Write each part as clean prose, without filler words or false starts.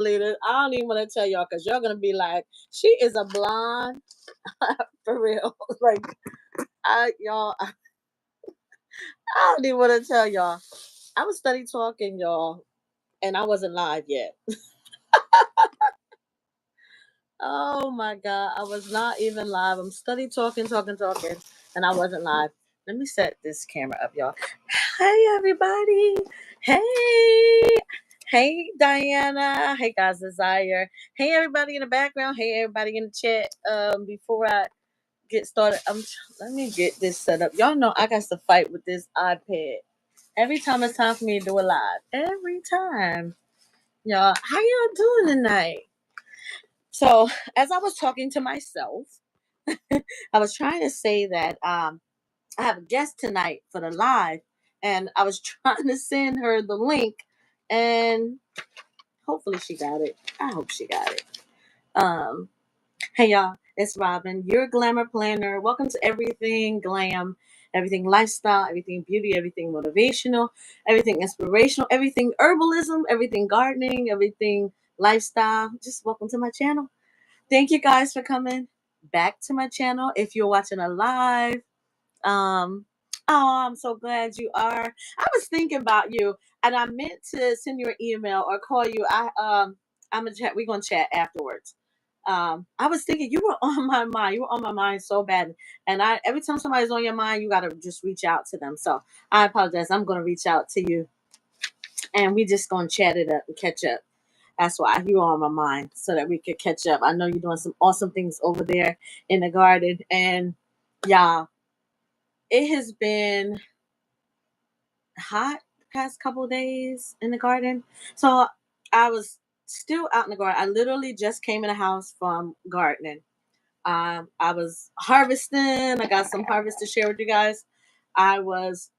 leader. I don't even want to tell y'all because y'all gonna be like, she is a blonde for real. Like I don't even want to tell y'all. I was study talking, y'all, and I wasn't live yet. Oh my God, I was not even live. I'm study talking, and I wasn't live. Let me set this camera up, y'all. Hey, everybody. Hey. Hey, Diana. Hey, guys, Desire. Hey, everybody in the background. Hey, everybody in the chat. Before I get started, let me get this set up. Y'all know I got to fight with this iPad every time it's time for me to do a live. Every time. Y'all, how y'all doing tonight? So, as I was talking to myself, I was trying to say that I have a guest tonight for the live, and I was trying to send her the link, and hopefully she got it. I hope she got it. Um, hey y'all, it's Robin, your glamour planner. Welcome to Everything Glam, everything lifestyle, everything beauty, everything motivational, everything inspirational, everything herbalism, everything gardening, everything lifestyle. Just welcome to my channel. Thank you guys for coming back to my channel. If you're watching a live, um, oh, I'm so glad you are. I was thinking about you, and I meant to send you an email or call you. I'm gonna chat. We're gonna chat afterwards. I was thinking you were on my mind. You were on my mind so bad, and every time somebody's on your mind, you gotta just reach out to them. So I apologize. I'm gonna reach out to you, and we just gonna chat it up and catch up. That's why you are on my mind, so that we could catch up. I know you're doing some awesome things over there in the garden, and yeah, it has been hot the past couple of days in the garden. So I was still out in the garden. I literally just came in the house from gardening. I was harvesting. I got some harvest to share with you guys. I was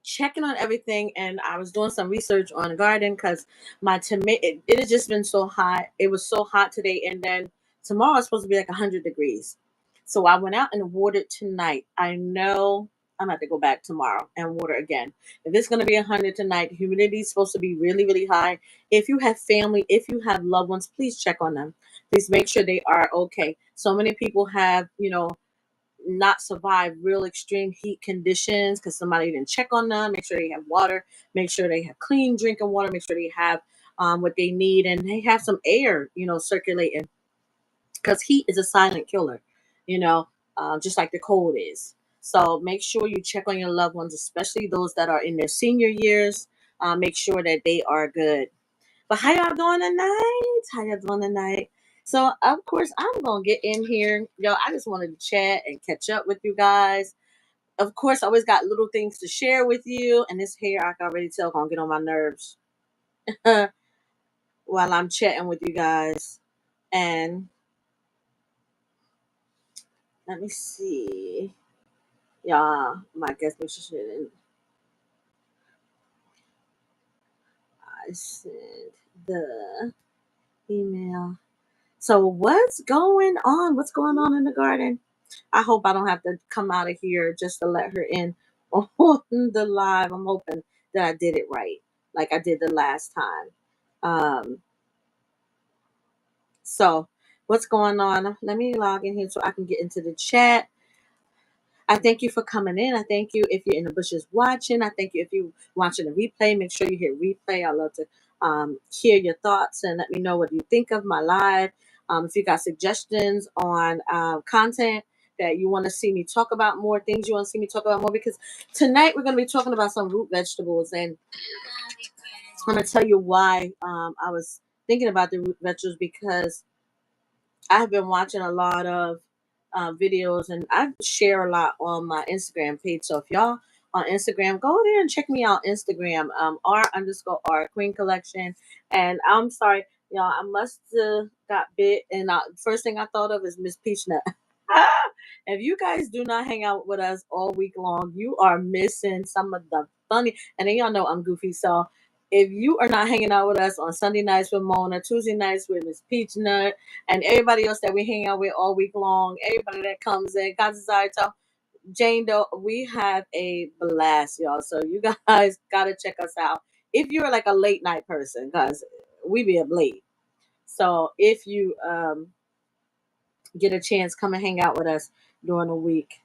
checking on everything, and I was doing some research on the garden because my tomato, it has just been so hot. It was so hot today, and then tomorrow it's supposed to be like 100 degrees. So I went out and watered tonight. I know I'm going to go back tomorrow and water again. If it's going to be 100 tonight, humidity is supposed to be really, really high. If you have family, if you have loved ones, please check on them. Please make sure they are okay. So many people have, not survive real extreme heat conditions because somebody didn't check on them. Make sure they have water, make sure they have clean drinking water, make sure they have what they need, and they have some air, circulating, because heat is a silent killer, you know, just like the cold is. So make sure you check on your loved ones, especially those that are in their senior years. Make sure that they are good. But how y'all doing tonight? How y'all doing tonight? So of course I'm gonna get in here. Yo, I just wanted to chat and catch up with you guys. Of course, I always got little things to share with you. And this hair, I can already tell, gonna get on my nerves while I'm chatting with you guys. And let me see. Y'all, my guest position. I sent the email. So what's going on? What's going on in the garden? I hope I don't have to come out of here just to let her in on the live. I'm hoping that I did it right, like I did the last time. So what's going on? Let me log in here so I can get into the chat. I thank you for coming in. I thank you if you're in the bushes watching. I thank you if you're watching the replay. Make sure you hit replay. I love to hear your thoughts and let me know what you think of my live. If you got suggestions on content that you want to see me talk about more, things you want to see me talk about more, because tonight we're going to be talking about some root vegetables. And I'm going to tell you why I was thinking about the root vegetables, because I've been watching a lot of videos, and I share a lot on my Instagram page. So if y'all on Instagram, go there and check me out. Instagram, R_R Queen Collection. And I'm sorry, y'all, I must have got bit. And first thing I thought of is Miss Peachnut. If you guys do not hang out with us all week long, you are missing some of the funny. And then y'all know I'm goofy, so if you are not hanging out with us on Sunday nights with Mona, Tuesday nights with Miss Peachnut, and everybody else that we hang out with all week long, everybody that comes in, Kazazarito, Jane Doe, we have a blast, y'all. So you guys gotta check us out if you're like a late night person, because we be up late. So if you get a chance, come and hang out with us during the week.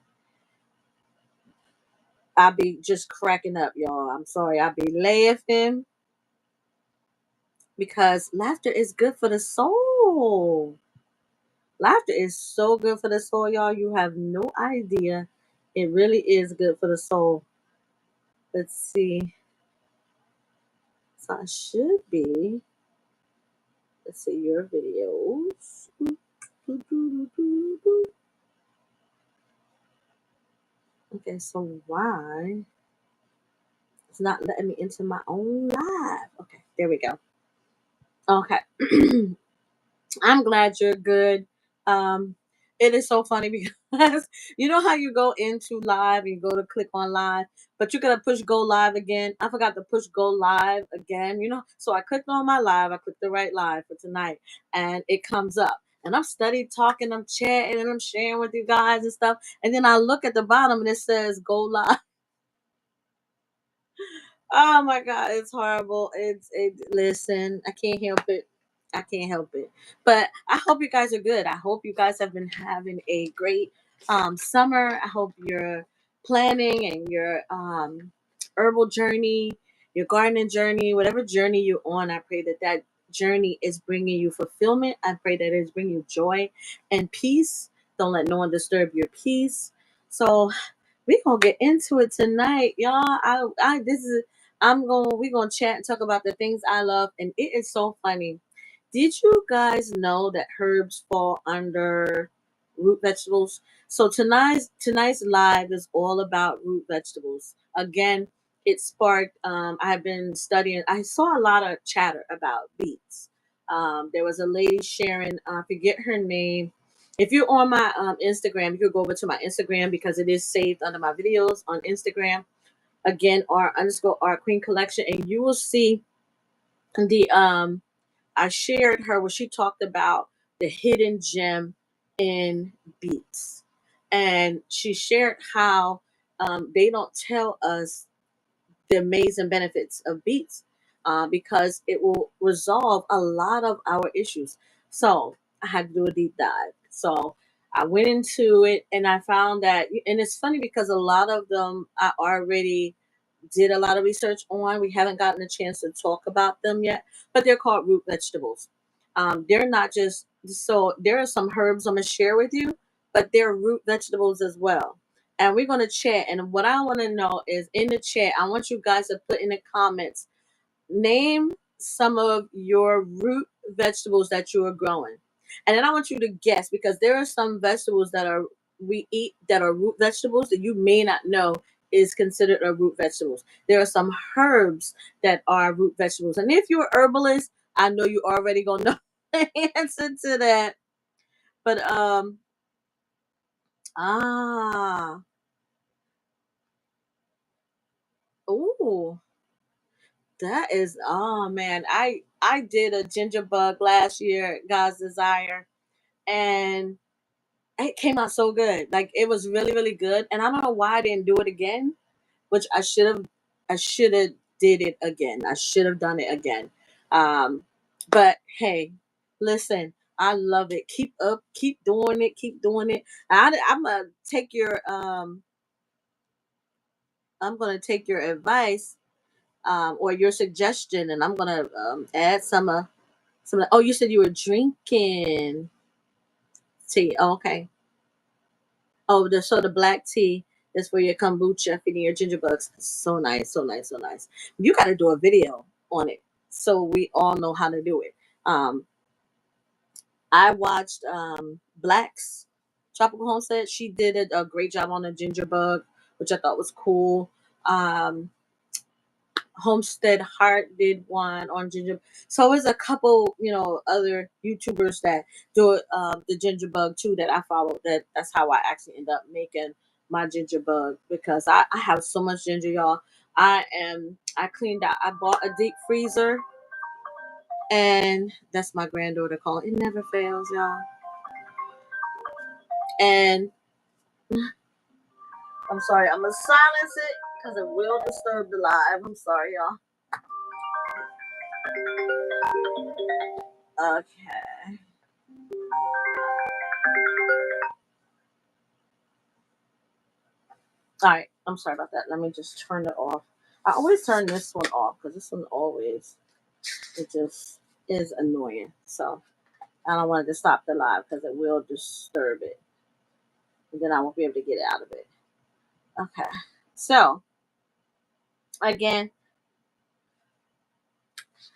I'll be just cracking up, y'all. I'm sorry. I'll be laughing because laughter is good for the soul. Laughter is so good for the soul, y'all. You have no idea. It really is good for the soul. Let's see. So I should be. Let's see your videos. Okay, so why it's not letting me into my own live? Okay, there we go. Okay. I'm glad you're good. Um, it is so funny because you know how you go into live, you go to click on live, but you gotta push go live again. I forgot to push go live again, So I clicked on my live, I clicked the right live for tonight, and it comes up. And I'm study talking, I'm chatting, and I'm sharing with you guys and stuff. And then I look at the bottom and it says go live. Oh my God, it's horrible. Listen, I can't help it. I can't help it. But I hope you guys are good. I hope you guys have been having a great summer. I hope you're planning and your herbal journey, your gardening journey, whatever journey you're on. I pray that that journey is bringing you fulfillment. I pray that it's bringing you joy and peace. Don't let no one disturb your peace. So we gonna get into it tonight, y'all. I this is we gonna chat and talk about the things I love, and it is so funny. Did you guys know that herbs fall under root vegetables? So tonight's live is all about root vegetables. Again, it sparked. I've been studying. I saw a lot of chatter about beets. There was a lady sharing. I forget her name. If you're on my Instagram, you could go over to my Instagram because it is saved under my videos on Instagram. Again, R_Art Queen Collection, and you will see the I shared her where she talked about the hidden gem in beets, and she shared how they don't tell us the amazing benefits of beets because it will resolve a lot of our issues. So I had to do a deep dive. So I went into it and I found that, and it's funny because a lot of them I already did a lot of research on. We haven't gotten a chance to talk about them yet, but they're called root vegetables. They're not just so there are some herbs I'm gonna share with you, but they're root vegetables as well. And we're gonna chat. And what I want to know is in the chat, I want you guys to put in the comments, name some of your root vegetables that you are growing. And then I want you to guess because there are some vegetables that are we eat that are root vegetables that you may not know is considered a root vegetables. There are some herbs that are root vegetables. And if you're a herbalist, I know you already gonna know the answer to that. But ah ooh, that is oh man. I did a ginger bug last year, God's desire, and it came out so good. Like it was really, really good. And I don't know why I didn't do it again, which I should have did it again. I should have done it again. Um, but hey, listen, I love it. Keep up, keep doing it, keep doing it. I'm gonna take your I'm gonna take your advice or your suggestion, and I'm gonna add some. Oh, you said you were drinking tea. Oh, okay. Oh, the black tea is for your kombucha, feeding your ginger bugs. So nice, so nice, so nice. You got to do a video on it so we all know how to do it. Um, I watched Black's Tropical Homestead. She did a great job on the ginger bug, which I thought was cool. Um, Homestead Heart did one on ginger. So there's a couple, other YouTubers that do the ginger bug too that I follow. That's how I actually end up making my ginger bug because I have so much ginger, y'all. I cleaned out. I bought a deep freezer, and that's my granddaughter calling. It never fails, y'all. And I'm sorry, I'm gonna silence it because it will disturb the live. I'm sorry, y'all. Okay. All right. I'm sorry about that. Let me just turn it off. I always turn this one off because this one always, it just is annoying. So I don't want to stop the live because it will disturb it. And then I won't be able to get out of it. Okay. So again,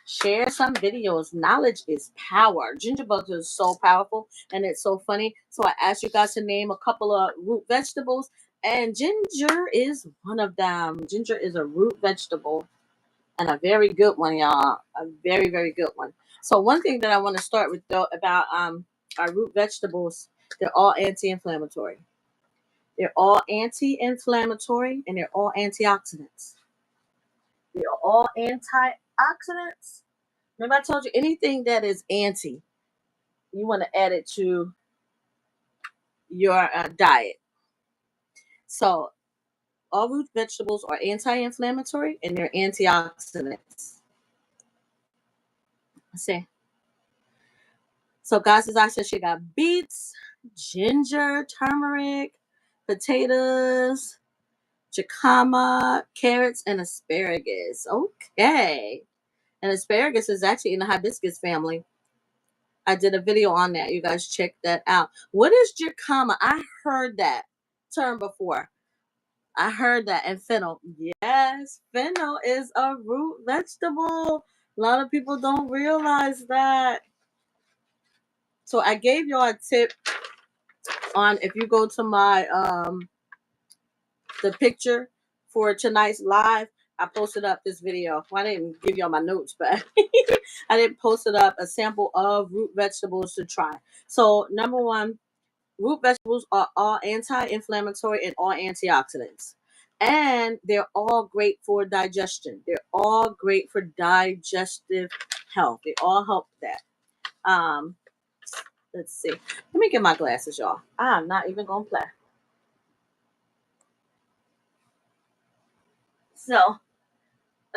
share some videos. Knowledge is power. Ginger bugs is so powerful and it's so funny. So I asked you guys to name a couple of root vegetables, and ginger is one of them. Ginger is a root vegetable and a very good one, y'all. A very, very good one. So one thing that I want to start with though about our root vegetables, they're all anti-inflammatory. They're all anti-inflammatory and they're all antioxidants. They're all antioxidants. Remember, I told you anything that is anti, you want to add it to your diet. So, all root vegetables are anti inflammatory and they're antioxidants. See? So, guys, as I said, she got beets, ginger, turmeric, potatoes, jicama, carrots, and asparagus. Okay. And asparagus is actually in the hibiscus family. I did a video on that. You guys check that out. What is jicama? I heard that term before. I heard that. And fennel. Yes, fennel is a root vegetable. A lot of people don't realize that. So I gave y'all a tip on if you go to my the picture for tonight's live. I posted up this video. Well, I didn't give y'all my notes, but I didn't post it up a sample of root vegetables to try. So number one, root vegetables are all anti-inflammatory and all antioxidants. And they're all great for digestion. They're all great for digestive health. They all help that. Let's see. Let me get my glasses, y'all. I'm not even gonna play. So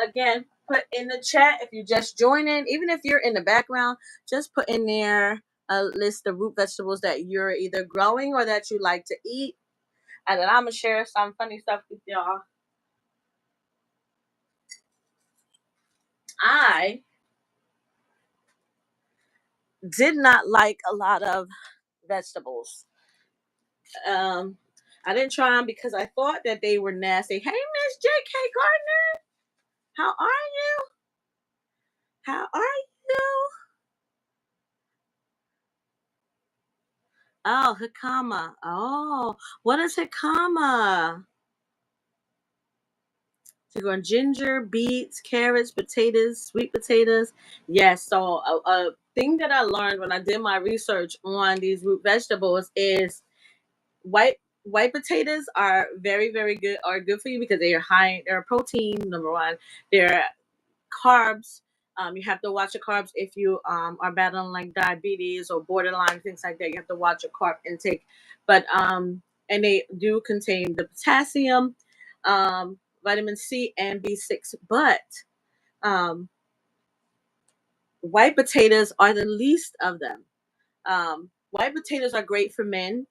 again, put in the chat if you just joining, even if you're in the background, just put in there a list of root vegetables that you're either growing or that you like to eat. And then I'm gonna share some funny stuff with y'all. I did not like a lot of vegetables. Um, I didn't try them because I thought that they were nasty. Hey, Miss J.K. Gardner, how are you? How are you? Oh, jicama. Oh, what is jicama? So you're going ginger, beets, carrots, potatoes, sweet potatoes. Yes. So a thing that I learned when I did my research on these root vegetables is white white potatoes are very, very good, are good for you because they are high, they're protein, number one. They're carbs. You have to watch your carbs if you are battling like diabetes or borderline things like that. You have to watch your carb intake. But and they do contain the potassium, vitamin C, and B6. But um, white potatoes are the least of them. White potatoes are great for men.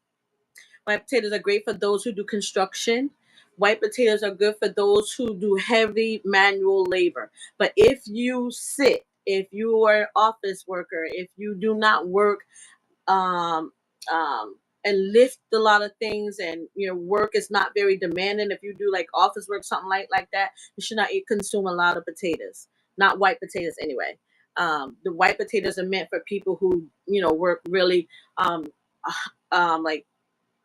White potatoes are great for those who do construction. White potatoes are good for those who do heavy manual labor. But if you sit, if you are an office worker, if you do not work um, and lift a lot of things, and your work is not very demanding, if you do like office work, something like that, you should not eat, consume a lot of potatoes. Not white potatoes anyway. The white potatoes are meant for people who work really um, like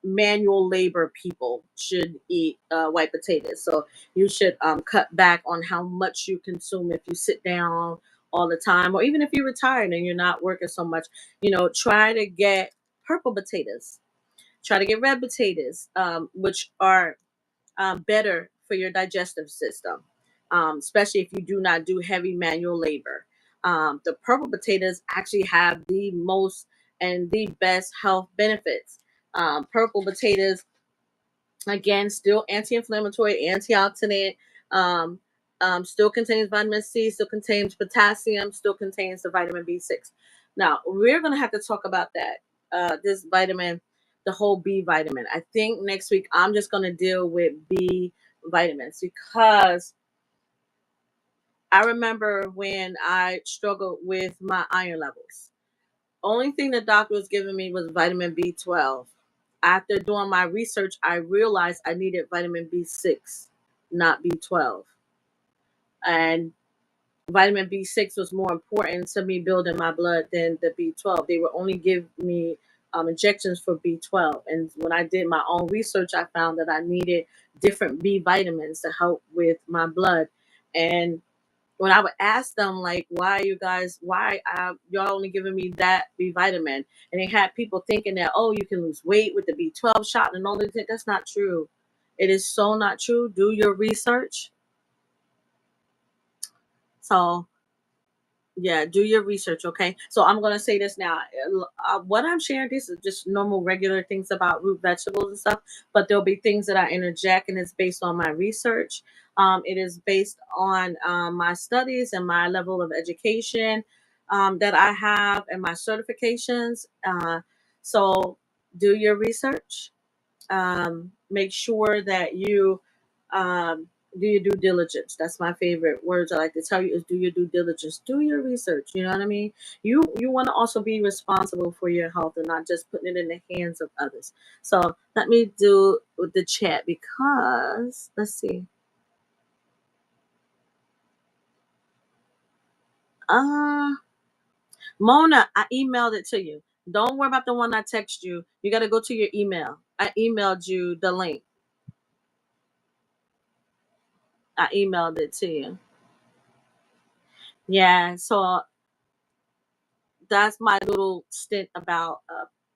manual labor people should eat white potatoes. So you should cut back on how much you consume if you sit down all the time, or even if you're retired and you're not working so much. Try to get purple potatoes. Try to get red potatoes, which are better for your digestive system, especially if you do not do heavy manual labor. The purple potatoes actually have the most and the best health benefits. Purple potatoes, again, still anti-inflammatory, antioxidant, um, still contains vitamin C, still contains potassium, still contains the vitamin B6. Now we're gonna have to talk about that. This vitamin, the whole B vitamin. I think next week I'm just gonna deal with B vitamins because I remember when I struggled with my iron levels. Only thing the doctor was giving me was vitamin B12. After doing my research, I realized I needed vitamin B6, not B12. And vitamin B6 was more important to me building my blood than the B12. They would only give me injections for B12. And when I did my own research, I found that I needed different B vitamins to help with my blood. And when I would ask them, like, why you guys, why y'all only giving me that B vitamin? And they had people thinking that, oh, you can lose weight with the B12 shot and all this. That's not true. It is so not true. Do your research. So yeah, do your research, okay? So I'm gonna say this now. What I'm sharing, this is just normal, regular things about root vegetables and stuff. But there'll be things that I interject, and it's based on my research. It is based on my studies and my level of education that I have and my certifications. So do your research. Make sure that you do your due diligence. That's my favorite words I like to tell you is do your due diligence. Do your research. You know what I mean? You want to also be responsible for your health and not just putting it in the hands of others. So let me do with the chat because let's see. Uh Mona, I emailed it to you. Don't worry about the one I text you. You got to go to your email. I emailed you the link. I emailed it to you. Yeah, so that's my little stint about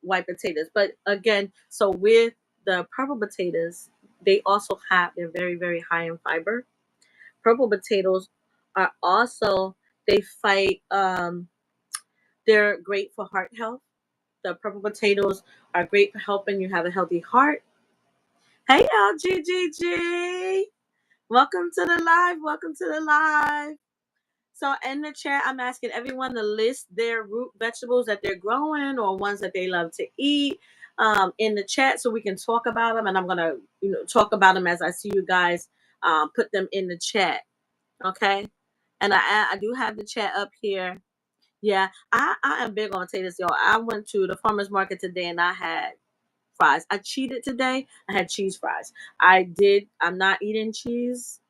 white potatoes. But again, so with the purple potatoes, they also have they're very very high in fiber. Purple potatoes are also they fight. They're great for heart health. The purple potatoes are great for helping you have a healthy heart. Hey LGGG, welcome to the live. Welcome to the live. So in the chat, I'm asking everyone to list their root vegetables that they're growing or ones that they love to eat in the chat so we can talk about them. And I'm gonna, talk about them as I see you guys put them in the chat. Okay. And I do have the chat up here. Yeah, I am big on potatoes, y'all. I went to the farmers market today and I had fries. I cheated today. I had cheese fries. I'm not eating cheese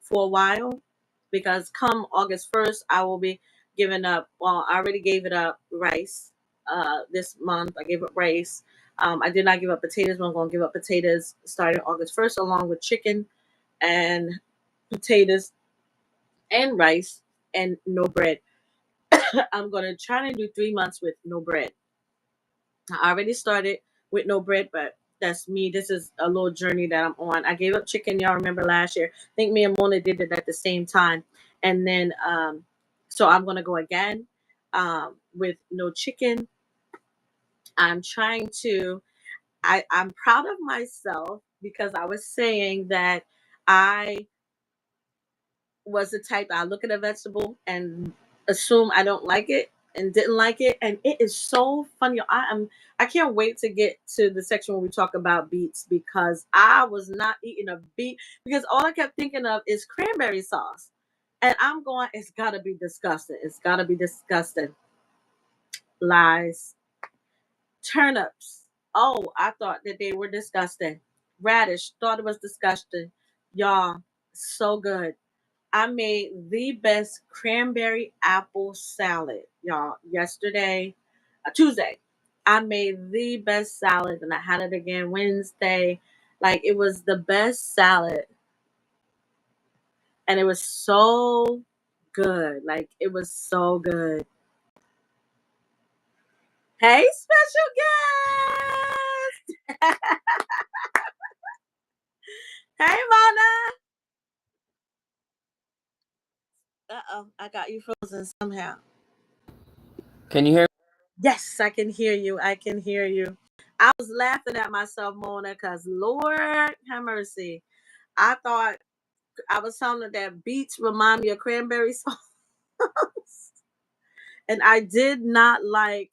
for a while because come August 1st, I will be giving up. Well, I already gave it up rice this month. I gave up rice. I did not give up potatoes, but I'm going to give up potatoes starting August 1st, along with chicken and potatoes and rice and no bread. I'm going to try to do 3 months with no bread. I already started with no bread, but that's me. This is a little journey that I'm on. I gave up chicken, y'all remember last year. I think me and Mona did it at the same time. And then so I'm gonna go again with no chicken. I'm trying to I'm proud of myself because I was saying that I was the type I look at a vegetable and assume I don't like it and didn't like it. And it is so funny. I can't wait to get to the section where we talk about beets because I was not eating a beet because all I kept thinking of is cranberry sauce. And I'm going, it's gotta be disgusting. It's gotta be disgusting. Lies. Turnips. Oh, I thought that they were disgusting. Radish, thought it was disgusting. Y'all, so good. I made the best cranberry apple salad, y'all, yesterday, Tuesday. I made the best salad and I had it again Wednesday. Like it was the best salad and it was so good. Like it was so good. Hey, special guest. Hey, Mona. Uh-oh, I got you frozen somehow. Can you hear? Yes, I can hear you. I can hear you. I was laughing at myself, Mona, because Lord have mercy. I thought I was telling her that beets remind me of cranberry sauce. And I did not like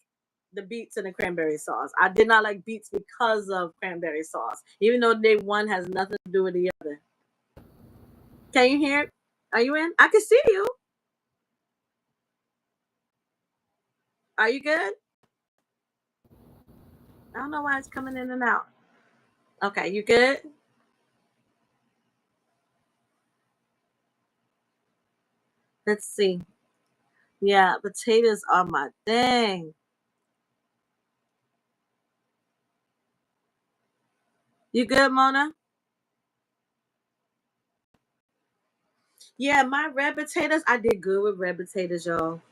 the beets and the cranberry sauce. I did not like beets because of cranberry sauce, even though they one has nothing to do with the other. Can you hear it? Are you in? I can see you. Are you good? I don't know why it's coming in and out. Okay, you good? Let's see. Yeah, potatoes are my thing. You good, Mona? Yeah, my red potatoes. I did good with red potatoes, y'all.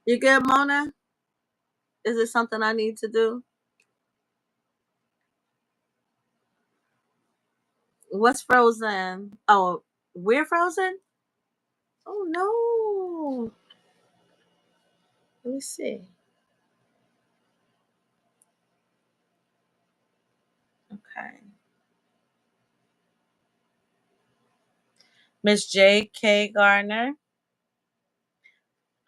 You good, Mona? Is it something I need to do? What's frozen? Oh, we're frozen? Oh no. Let me see. Okay. Miss J.K. Gardner.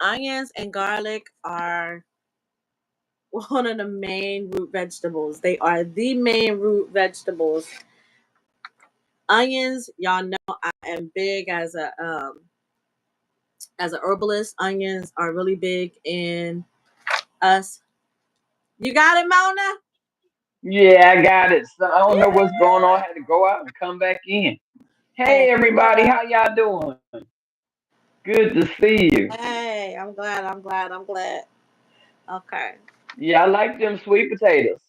Onions and garlic are one of the main root vegetables. They are the main root vegetables. Onions, y'all know I am big as a herbalist. Onions are really big in us. You got it, Mona? Yeah, I got it. So I don't know what's going on. I had to go out and come back in. Hey, Hey, everybody, how y'all doing? Good to see you. hey, I'm glad, I'm glad, I'm glad. Okay. Yeah, I like them sweet potatoes.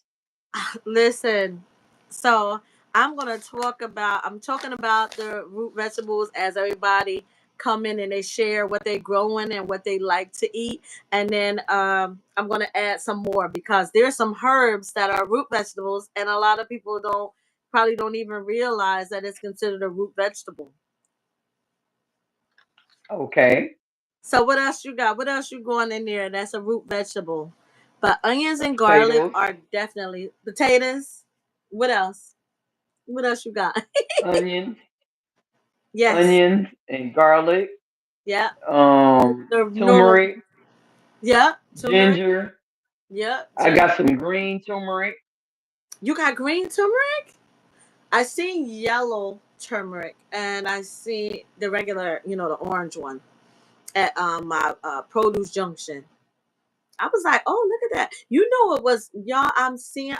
Listen, so I'm talking about the root vegetables as everybody come in and they share what they growing and what they like to eat. And then I'm gonna add some more because there's some herbs that are root vegetables and a lot of people don't even realize that it's considered a root vegetable. Okay, So what else you got? What else you going in there that's a root vegetable? But onions and garlic potatoes, are definitely potatoes. What else? What else you got? onions, Yes. onions and garlic, Yeah. The normal. turmeric, Yeah. Turmeric. ginger. Yeah. I got some green turmeric. You got green turmeric? I seen yellow turmeric and I see the regular, the orange one at my produce junction. I was like, oh, look at that. You know it was y'all. I'm seeing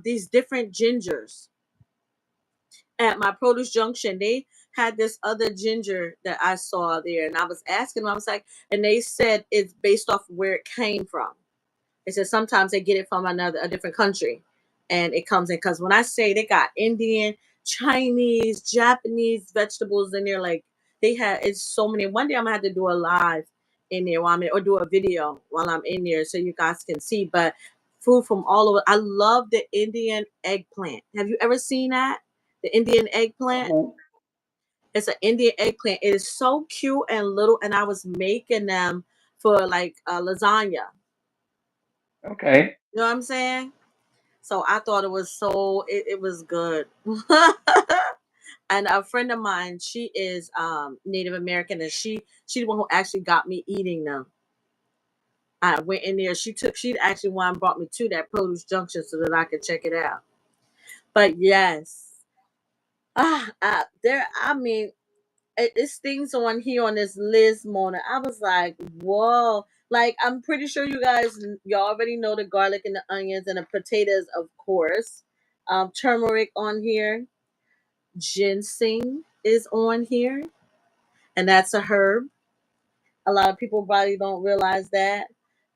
these different gingers at my produce junction. They had this other ginger that I saw there, and I was asking them. I was like, and they said it's based off where it came from. They said sometimes they get it from a different country, and it comes in because when I say they got Indian, Chinese, Japanese vegetables in there, like they had it's so many. One day I'm gonna have to do a live in there while I'm in, or do a video while I'm in there so you guys can see. But food from all over. I love the Indian eggplant. Have you ever seen that? The Indian eggplant. Oh, It's an Indian eggplant. It is so cute and little, and I was making them for like lasagna. okay. You know what I'm saying? So I thought it was good. And a friend of mine, she is Native American, and she's the one who actually got me eating them. I went in there. She actually one brought me to that produce junction so that I could check it out. But yes, there. I mean, it's things on here on this list, Mona. I was like, whoa. Like, I'm pretty sure y'all already know the garlic and the onions and the potatoes, of course. Turmeric on here. Ginseng is on here, and that's a herb. A lot of people probably don't realize that.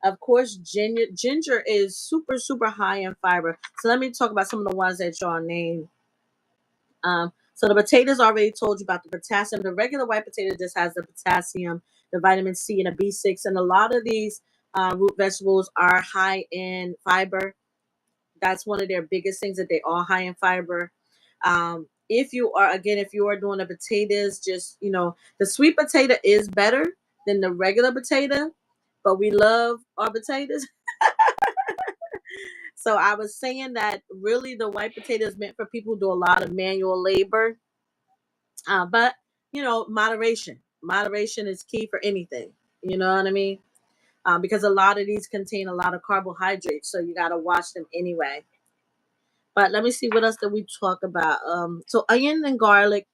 Of course, ginger is super, super high in fiber. So let me talk about some of the ones that y'all named. So the potatoes already told you about the potassium. The regular white potato just has the potassium, the vitamin C, and the B6. And a lot of these root vegetables are high in fiber. That's one of their biggest things that they are high in fiber. If you are doing the potatoes, just the sweet potato is better than the regular potato, but we love our potatoes. So I was saying that really the white potato is meant for people who do a lot of manual labor, but moderation. Moderation is key for anything. You know what I mean? Because a lot of these contain a lot of carbohydrates, so you got to watch them anyway. But let me see what else did we talk about. So onion and garlic.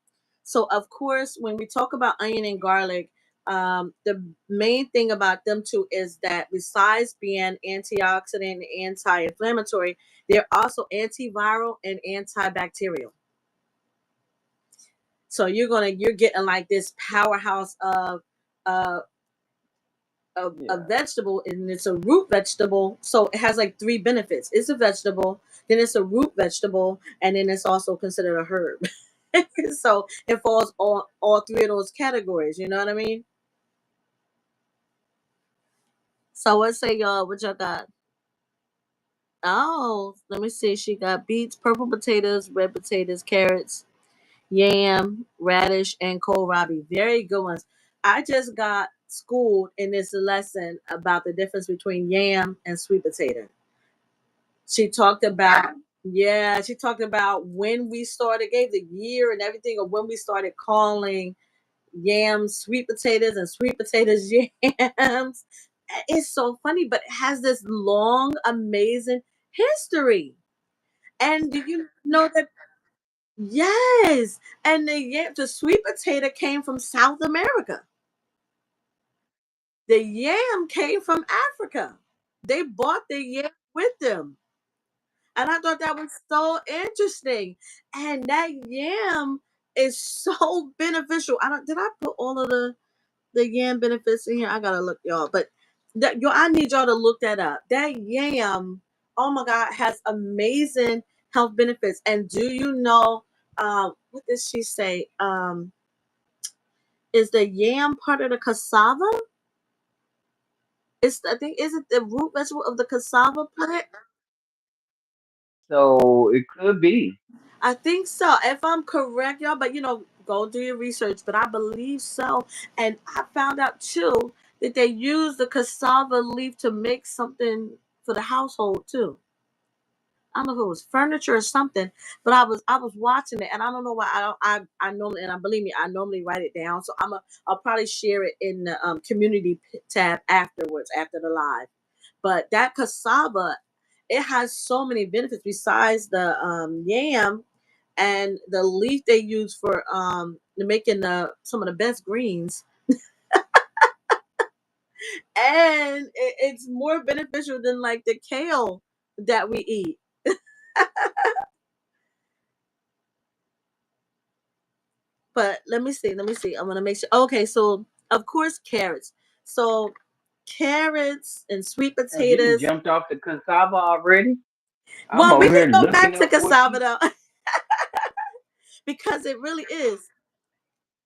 So of course, when we talk about onion and garlic, the main thing about them two is that besides being antioxidant and anti-inflammatory, they're also antiviral and antibacterial. So you're getting like this powerhouse uh, a Yeah. vegetable, and it's a root vegetable. So it has like three benefits. It's a vegetable, then it's a root vegetable, and then it's also considered a herb. So it falls all three of those categories. You know what I mean? So let's say y'all, what y'all got? Oh, let me see. She got beets, purple potatoes, red potatoes, carrots, yam, radish, and kohlrabi. Very good ones. I just got schooled in this lesson about the difference between yam and sweet potato. She talked about, yeah, she talked about when we started, gave the year and everything of when we started calling yams sweet potatoes and sweet potatoes yams. It's so funny, but it has this long, amazing history. And do you know that? Yes, and the sweet potato came from South America. The yam came from Africa. They bought the yam with them. And I thought that was so interesting. And that yam is so beneficial. I don't did I put all of the yam benefits in here? I gotta look, y'all. But I need y'all to look that up. That yam, oh my God, has amazing health benefits. And do you know what did she say? Is the yam part of the cassava? It's I think is it the root vegetable of the cassava plant? So it could be. I think so. If I'm correct, y'all, but go do your research. But I believe so. And I found out too that they use the cassava leaf to make something for the household too. I don't know if it was furniture or something, but I was watching it, and I don't know why I normally, and I believe me, I normally write it down. So I'll probably share it in the community tab afterwards after the live. But that cassava, it has so many benefits besides the yam and the leaf they use for making the some of the best greens, and it's more beneficial than like the kale that we eat. But let me see. I'm gonna make sure. Okay, so of course carrots. So carrots and sweet You potatoes. jumped off the cassava already. I'm Well, we over can here go back looking to up what cassava you. though, because it really is.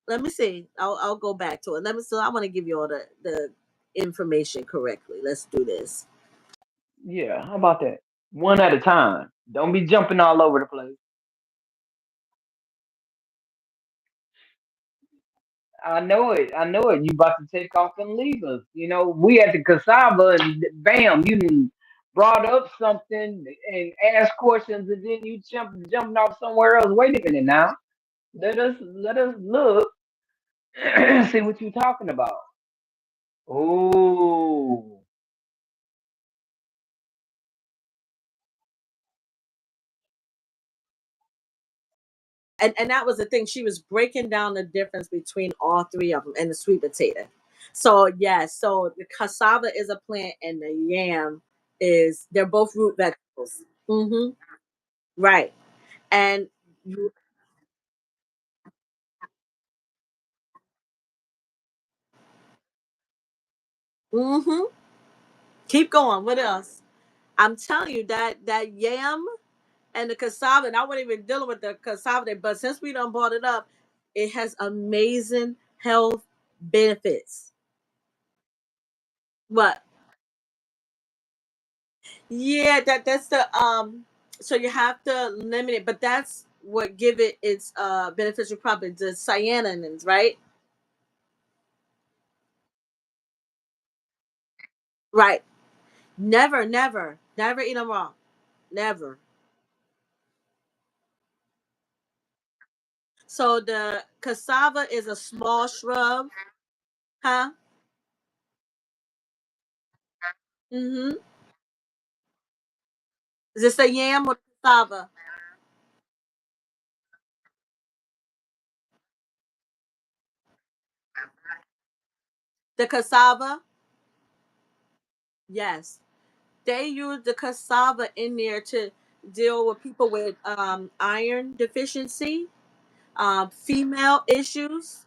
Let me see. I'll go back to it. Let me. So I want to give you all the information correctly. Let's do this. Yeah, how about that? One at a time. Don't be jumping all over the place. I know it. I know it. You about to take off and leave us. We at the cassava and bam, you done brought up something and asked questions and then you jumping off somewhere else. Wait a minute now. Let us look see what you talking about. Oh, And that was the thing. She was breaking down the difference between all three of them and the sweet potato. So yes, so the cassava is a plant and the yam is they're both root vegetables. Mm-hmm. Right. And you, mm-hmm. Keep going. What else? I'm telling you that yam and the cassava, and I wasn't even dealing with the cassava, but since we done brought it up, it has amazing health benefits. What? Yeah, that's the so you have to limit it, but that's what give it its beneficial properties, the cyanins, right? Right. Never eat them raw. Never. So the cassava is a small shrub. Huh? Mm-hmm. Is this a yam or cassava? The cassava? Yes. They use the cassava in there to deal with people with iron deficiency, female issues.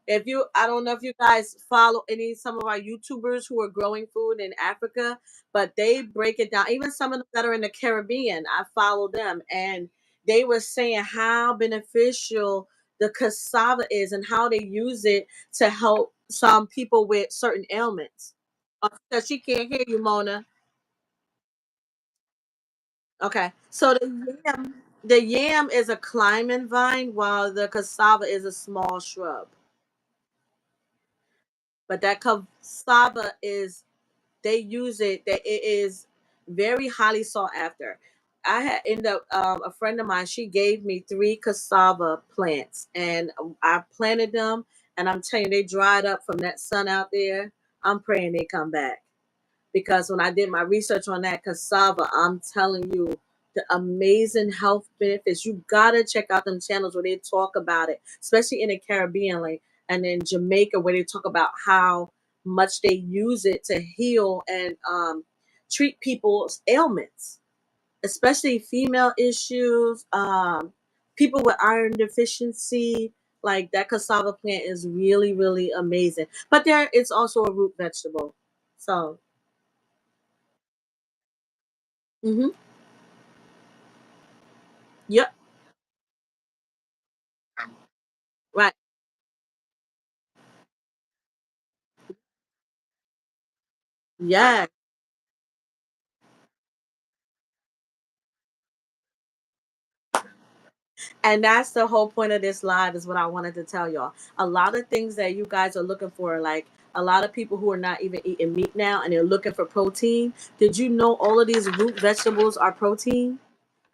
If you, I don't know if you guys follow any some of our YouTubers who are growing food in Africa, but they break it down. Even some of them that are in the Caribbean, I follow them, and they were saying how beneficial the cassava is and how they use it to help some people with certain ailments. Because she can't hear you, Mona. Okay, so the yam is a climbing vine, while the cassava is a small shrub. But that cassava is they use it that it is very highly sought after. I had ended up a friend of mine. She gave me three cassava plants, and I planted them. And I'm telling you, they dried up from that sun out there. I'm praying they come back because when I did my research on that cassava, I'm telling you the amazing health benefits. You gotta check out them channels where they talk about it, especially in the Caribbean, like and in Jamaica, where they talk about how much they use it to heal and treat people's ailments, especially female issues, people with iron deficiency. Like that cassava plant is really, really amazing. But there, it's also a root vegetable. So, hmm yep, right. Yes. And that's the whole point of this live is what I wanted to tell y'all. A lot of things that you guys are looking for, like a lot of people who are not even eating meat now and they're looking for protein. Did you know all of these root vegetables are protein?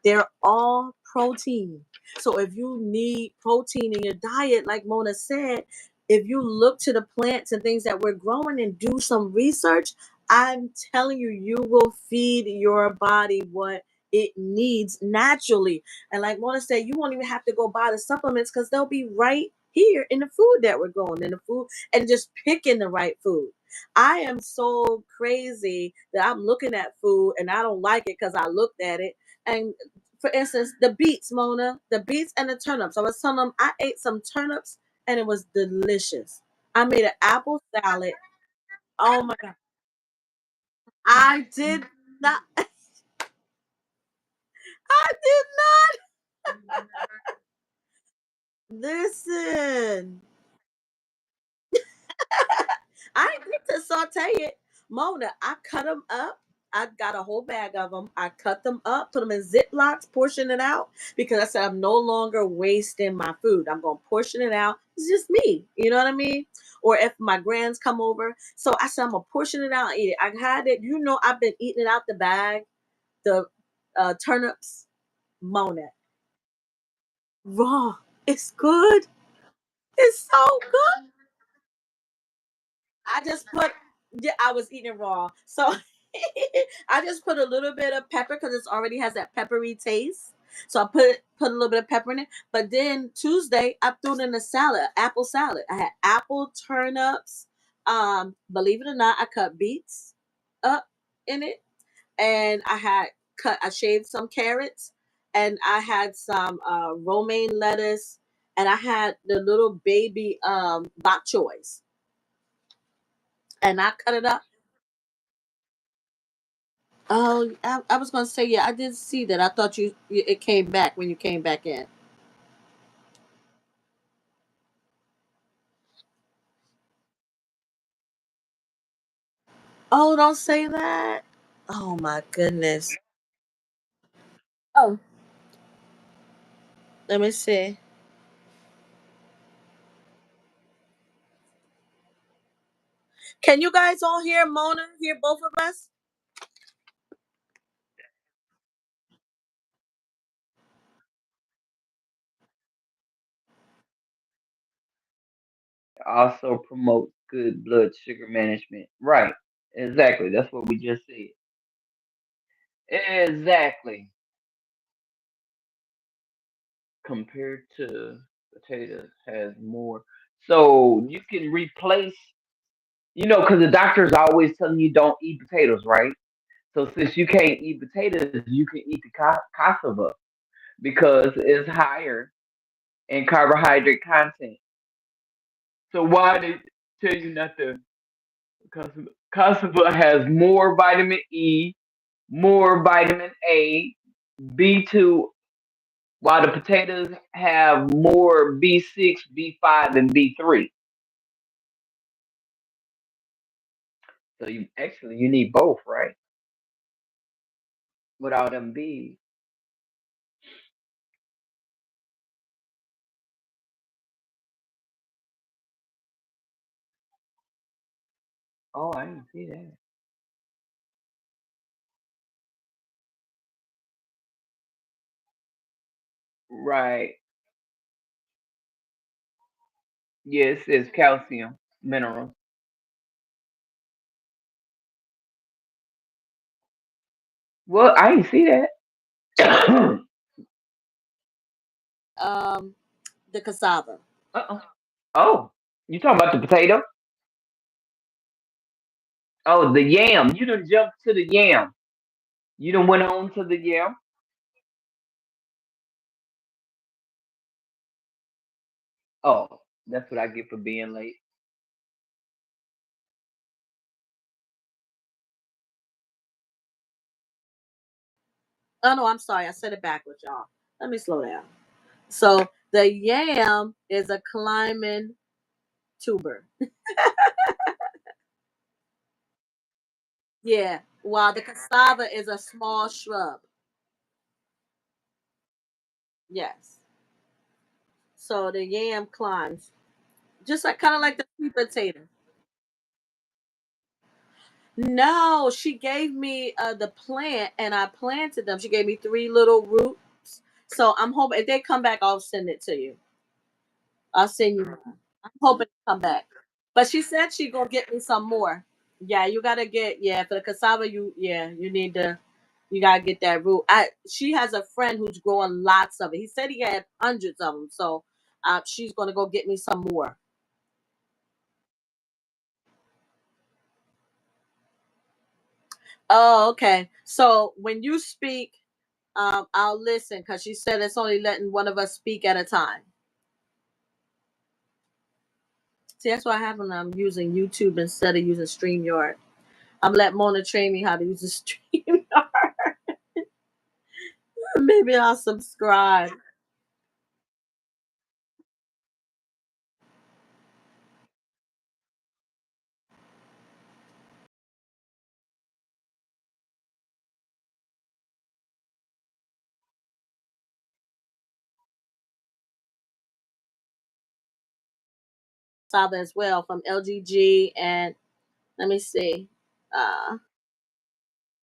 They're all protein. So if you need protein in your diet, like Mona said, if you look to the plants and things that we're growing and do some research, I'm telling you, you will feed your body what it needs naturally. And like Mona said, you won't even have to go buy the supplements because they'll be right here in the food that we're growing, in the food, and just picking the right food. I am so crazy that I'm looking at food and I don't like it because I looked at it. And for instance, the beets, Mona, the beets and the turnips. I was telling them I ate some turnips and it was delicious. I made an apple salad. Oh my god. I did not I did not listen. I didn't need to saute it. Mona, I cut them up. I got a whole bag of them. I cut them up, put them in Ziplocs, portion it out because I said I'm no longer wasting my food. I'm going to portion it out. It's just me. You know what I mean? Or if my grands come over. So I said I'm going to portion it out and eat it. I had it. You know, I've been eating it out the bag, the turnips, Mona. Raw. It's good. It's so good. I just put yeah, I was eating raw. So I just put a little bit of pepper because it already has that peppery taste. So I put a little bit of pepper in it. But then Tuesday I threw it in a salad, apple salad. I had apple turnips. Believe it or not, I cut beets up in it, and I shaved some carrots, and I had some romaine lettuce, and I had the little baby bok choys, and I cut it up. Oh, I was gonna say yeah. I did see that. I thought it came back when you came back in. Oh, don't say that. Oh my goodness. Oh, let me see. Can you guys all hear Mona? Hear both of us? Also promote good blood sugar management. Right. Exactly. That's what we just said. Exactly. Compared to potatoes has more. So you can replace, because the doctor's always telling you don't eat potatoes, right? So since you can't eat potatoes, you can eat the cassava because it's higher in carbohydrate content. So why they tell you not to? Cassava, cassava has more vitamin E, more vitamin A, B2, while the potatoes have more B6, B5, and B3. So you need both, right? With all them B's. Oh, I didn't see that. Right. Yes, it's calcium minerals. Well, I didn't see that. Um, the cassava. Uh-oh. Oh, you talking about the potato? Oh, the yam. You done jumped to the yam. You done went on to the yam. Oh, that's what I get for being late. Oh no, I'm sorry. I said it backwards, y'all. Let me slow down. So the yam is a climbing tuber. Yeah, while the cassava is a small shrub. Yes. So the yam climbs, just like kind of like the sweet potato. No, she gave me the plant, and I planted them. She gave me three little roots. So I'm hoping if they come back, I'll send it to you. I'll send you one. I'm hoping to come back. But she said she gonna get me some more. Yeah, you gotta get for the cassava. You need to you gotta get that root. She has a friend who's growing lots of it. He said he had hundreds of them. So she's gonna go get me some more. Oh, okay. So when you speak, I'll listen because she said it's only letting one of us speak at a time. See, that's why I have when I'm using YouTube instead of using StreamYard. I'm let Mona train me how to use a StreamYard. Maybe I'll subscribe. Saba as well from LGG and let me see. Uh,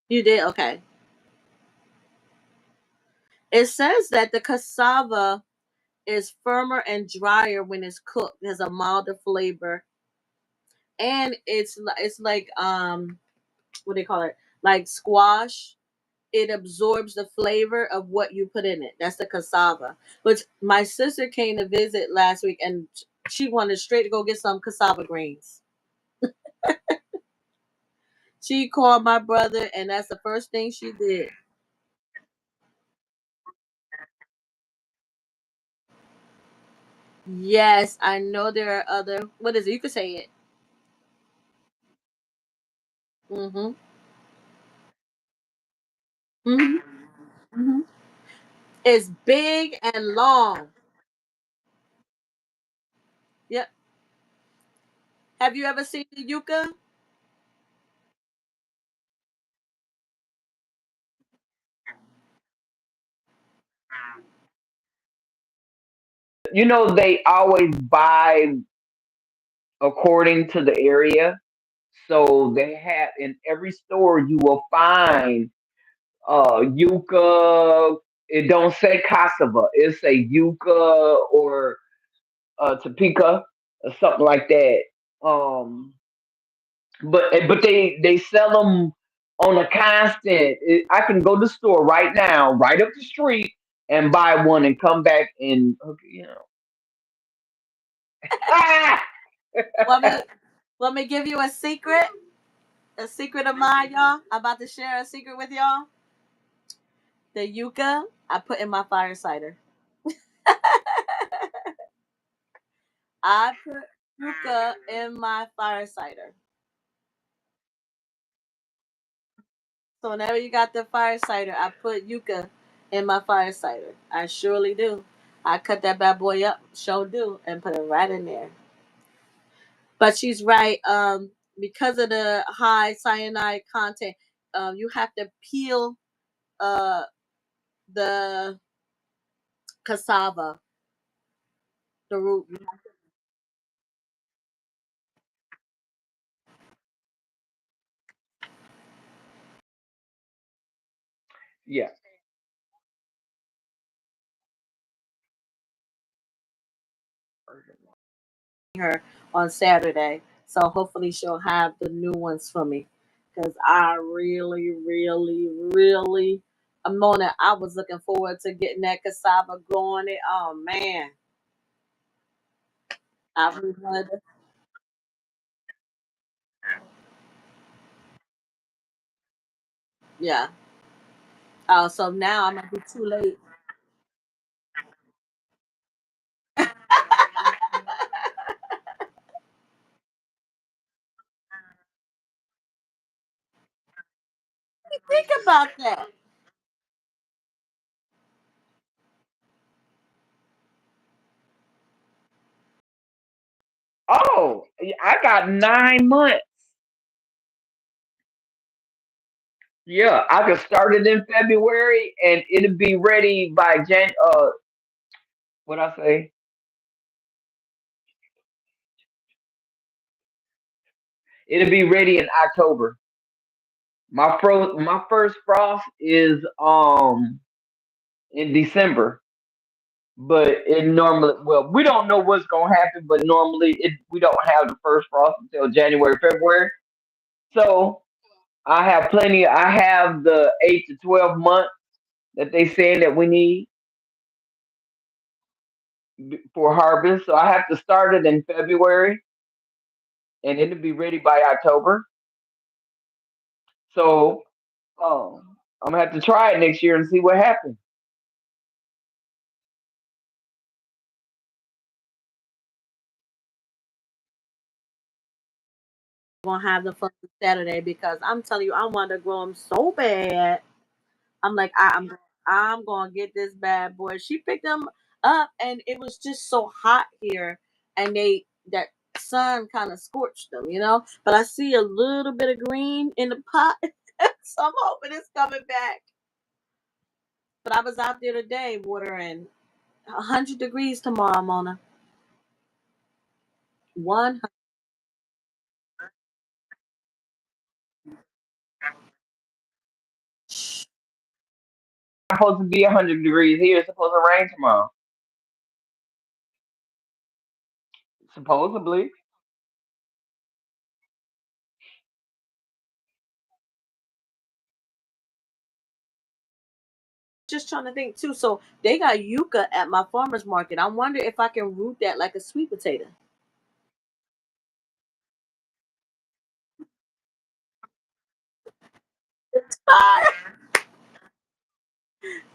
you did okay. It says that the cassava is firmer and drier when it's cooked. It has a milder flavor, and it's like what do they call it? Like squash. It absorbs the flavor of what you put in it. That's the cassava. But my sister came to visit last week, and she wanted straight to go get some cassava greens. She called my brother, and that's the first thing she did. Yes, I know there are other. What is it? You could say it. Mm-hmm. Mm-hmm. Mm-hmm. It's big and long. Yep. Have you ever seen the yucca? They always buy according to the area. So they have in every store you will find yucca. It don't say cassava. It say yucca or topeka or something like that. Um, but they sell them on a constant. I can go to the store right now, right up the street, and buy one and come back and you know. Ah! Want me want me to give you a secret? A secret of mine, y'all? I'm about to share a secret with y'all. The yuca I put in my fire cider. I put yuca in my fire cider. So whenever you got the fire cider, I put yuca in my fire cider. I surely do. I cut that bad boy up, sure do, and put it right in there. But she's right. Because of the high cyanide content, you have to peel uh the cassava, the root. Yeah. Her on Saturday, so hopefully she'll have the new ones for me. Cause I really, really, really, Mona, I was looking forward to getting that cassava growing. It, oh man, I really wanted to, yeah. Oh, so now I'm gonna be too late. Think about that. Oh, I got 9 months. Yeah, I could start it in February and it'll be ready by what I say? It'll be ready in October. My first frost is in December. But it normally, well, we don't know what's gonna happen, but normally we don't have the first frost until January, February. So I have the 8 to 12 months that they saying that we need for harvest. So I have to start it in February and it'll be ready by October. So I'm gonna have to try it next year and see what happens. Gonna have the fun Saturday because I'm telling you, I want to grow them so bad. I'm like, I'm gonna get this bad boy. She picked them up, and it was just so hot here, and that sun kind of scorched them, you know. But I see a little bit of green in the pot, so I'm hoping it's coming back. But I was out there today watering 100 degrees tomorrow, Mona. One. It's supposed to be 100 degrees here. It's supposed to rain tomorrow. Supposedly. Just trying to think too. So they got yucca at my farmer's market. I wonder if I can root that like a sweet potato.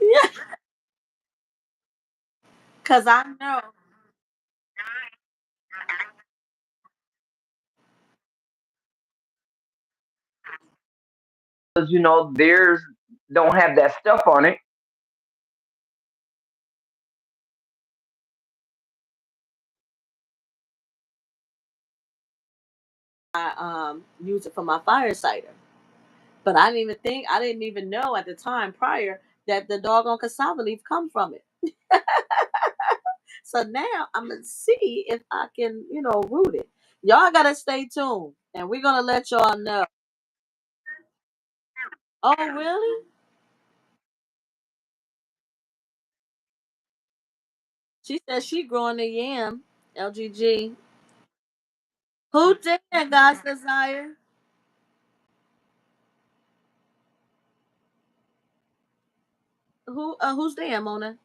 Yeah, because I know. Because theirs don't have that stuff on it. I use it for my fire cider. But I didn't even know at the time prior that the doggone cassava leaf come from it. So now I'm gonna see if I can, root it. Y'all gotta stay tuned, and we're gonna let y'all know. Oh, really? She said she growing the yam. LGG. Who did God's desire? Who's there, Mona?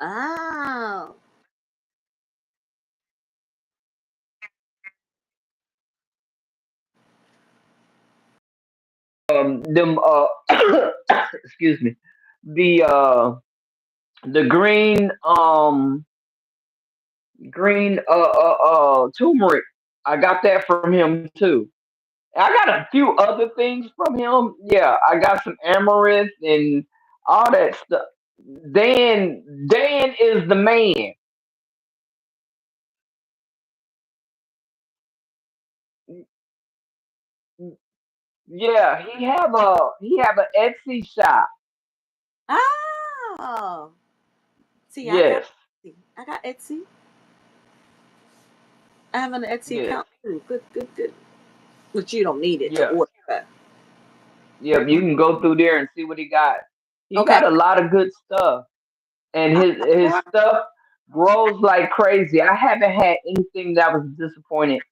Oh. Them excuse me, the the green turmeric. I got that from him too. I got a few other things from him. Yeah, I got some amaranth and all that stuff. Dan is the man. Yeah, he have a Etsy shop. Oh. See, Yes, I got Etsy. I have an Etsy yes, account too. Good, good, good. But you don't need it to yeah, order that. yeah. You can go through there and see what he got. He Okay. got a lot of good stuff, and his Girl, stuff grows like crazy. I haven't had anything that was disappointed.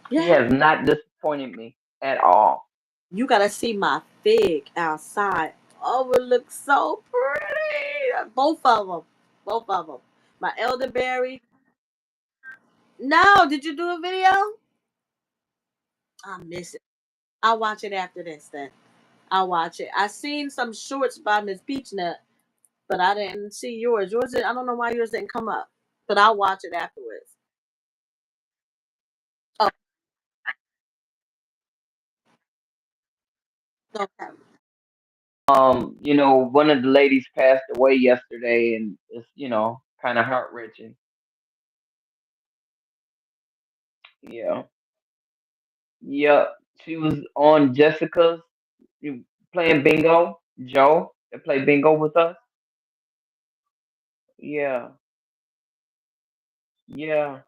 He yeah. has not disappointed me at all. You gotta see my fig outside. Oh, it looks so pretty. Both of them. Both of them. My elderberry. No, did you do a video? I miss it. I'll watch it after this then. I'll watch it. I seen some shorts by Miss Peachnut, but I didn't see yours. I don't know why yours didn't come up. But I'll watch it afterwards. Oh, okay. One of the ladies passed away yesterday, and it's kind of heart wrenching. Yeah, yeah. She was on Jessica's playing bingo. Joe that played bingo with us. Yeah, yeah.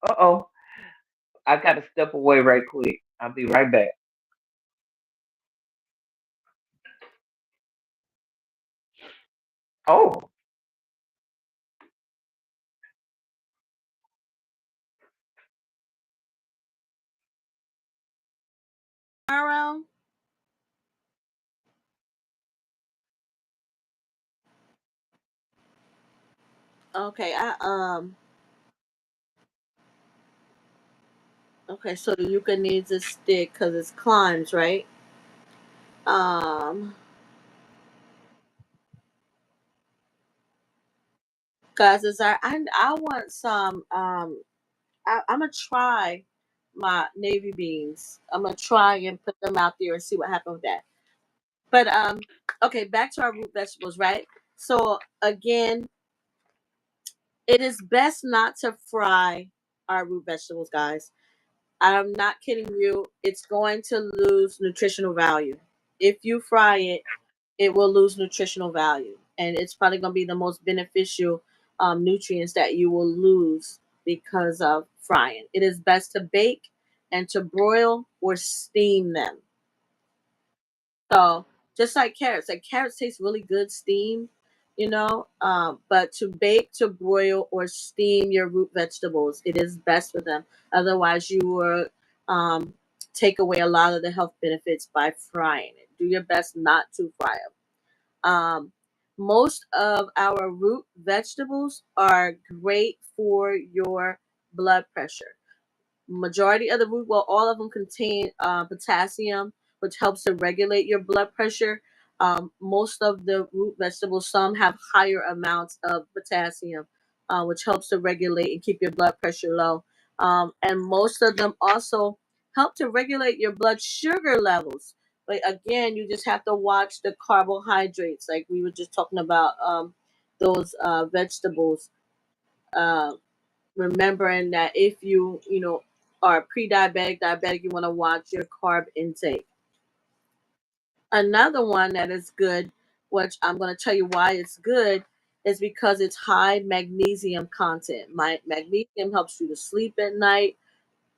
Uh-oh. I gotta step away right quick. I'll be right back. Oh, Tomorrow. Okay. Okay. So the yucca needs a stick because it's climbs, right? Um. Guys, I want some. I'm gonna try my navy beans. I'm gonna try and put them out there and see what happens with that. But okay, back to our root vegetables, right? So again, it is best not to fry our root vegetables, guys. I'm not kidding you. It's going to lose nutritional value. If you fry it, it will lose nutritional value. And it's probably going to be the most beneficial nutrients that you will lose because of frying. It is best to bake and to broil or steam them. So just like carrots taste really good steamed, but to bake, to broil, or steam your root vegetables, it is best for them. Otherwise, you will um, take away a lot of the health benefits by frying it. Do your best not to fry them. Most of our root vegetables are great for your blood pressure. Majority of the root, well, all of them contain potassium, which helps to regulate your blood pressure. Most of the root vegetables, some have higher amounts of potassium, which helps to regulate and keep your blood pressure low. And most of them also help to regulate your blood sugar levels. But again, you just have to watch the carbohydrates, like we were just talking about those vegetables. Uh, Remembering that if you are pre-diabetic, diabetic, you want to watch your carb intake. Another one that is good, which I'm going to tell you why it's good, is because it's high magnesium content. My magnesium helps you to sleep at night,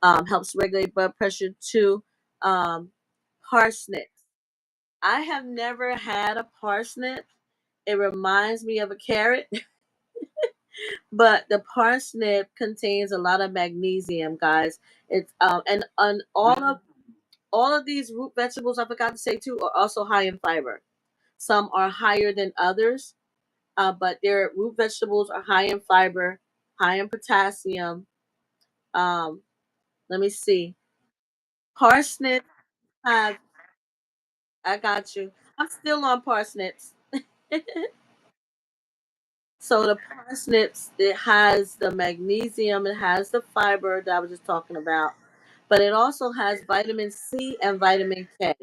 helps regulate blood pressure too. um, Parsnips, I have never had a parsnip. It reminds me of a carrot. But the parsnip contains a lot of magnesium, guys. It's and on all of these root vegetables, I forgot to say too, are also high in fiber. Some are higher than others, but their root vegetables are high in fiber, high in potassium. Um, let me see. Parsnips have. I got you. I'm still on parsnips. So the parsnips, it has the magnesium, it has the fiber that I was just talking about, but it also has vitamin C and vitamin K.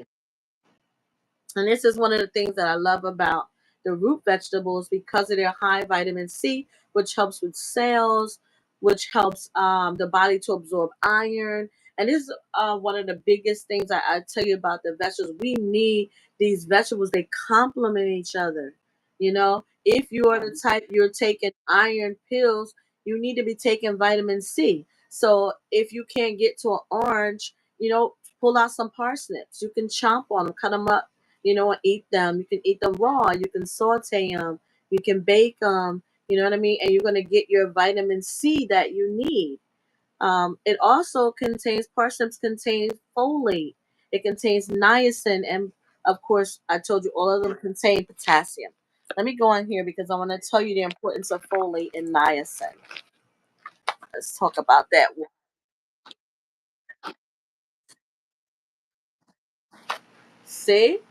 And this is one of the things that I love about the root vegetables because of their high vitamin C, which helps with cells, which helps the body to absorb iron. And this is one of the biggest things I tell you about the vegetables. We need these vegetables, they complement each other. You know, if you are the type you're taking iron pills, you need to be taking vitamin C. So if you can't get to an orange, pull out some parsnips. You can chomp on them, cut them up, and eat them. You can eat them raw. You can saute them. You can bake them. You know what I mean? And you're going to get your vitamin C that you need. It also contains, parsnips contain folate. It contains niacin. And of course, I told you all of them contain potassium. Let me go on here because I want to tell you the importance of folate and niacin. Let's talk about that. See?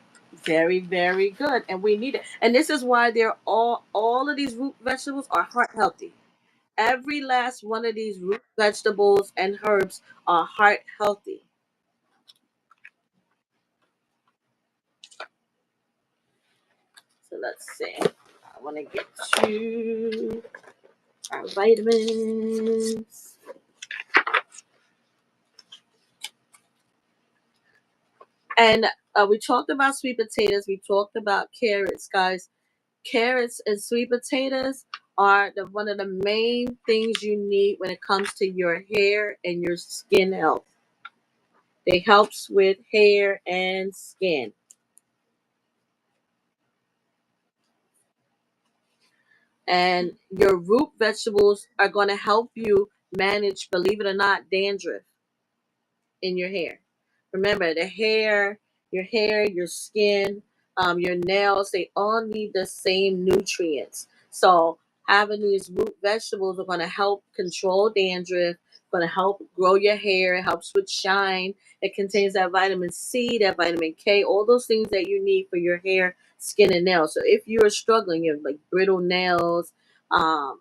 Very, very good. And we need it. And this is why they're all of these root vegetables are heart healthy. Every last one of these root vegetables and herbs are heart healthy. So let's see. I want to get to our vitamins. And we talked about sweet potatoes. We talked about carrots, guys. Carrots and sweet potatoes are one of the main things you need when it comes to your hair and your skin health. They helps with hair and skin. And your root vegetables are going to help you manage, believe it or not, dandruff in your hair. Remember, your skin, your nails, they all need the same nutrients. So having these root vegetables are going to help control dandruff, going to help grow your hair. It helps with shine. It contains that vitamin C, that vitamin K, all those things that you need for your hair, skin, and nails. So if you're struggling, you have like brittle nails,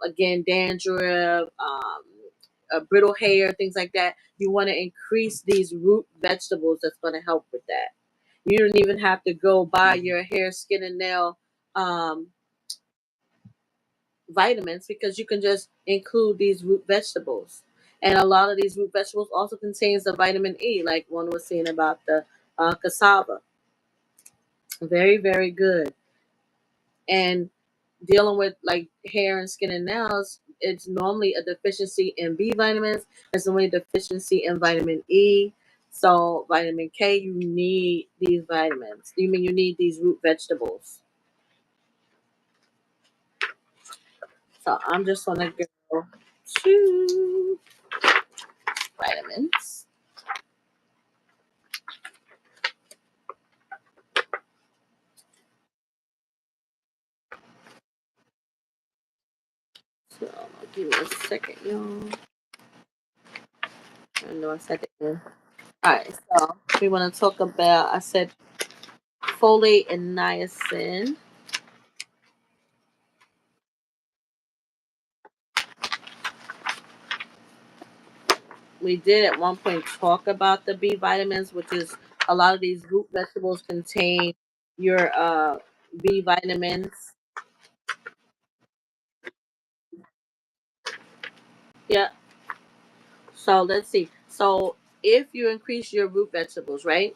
again, dandruff, brittle hair, things like that, you want to increase these root vegetables that's going to help with that. You don't even have to go buy your hair, skin, and nail um, vitamins because you can just include these root vegetables. And a lot of these root vegetables also contains the vitamin E, like one was saying about the cassava. Very, very good. And dealing with like hair and skin and nails, it's normally a deficiency in B vitamins. It's normally a deficiency in vitamin E. So vitamin K, you need these vitamins. You mean you need these root vegetables. So I'm just gonna go to vitamins. So give me a second, y'all. I know I said it again. All right, so we want to talk about. I said folate and niacin. We did at one point talk about the B vitamins, which is a lot of these root vegetables contain your B vitamins. Yeah. So let's see. So if you increase your root vegetables, right,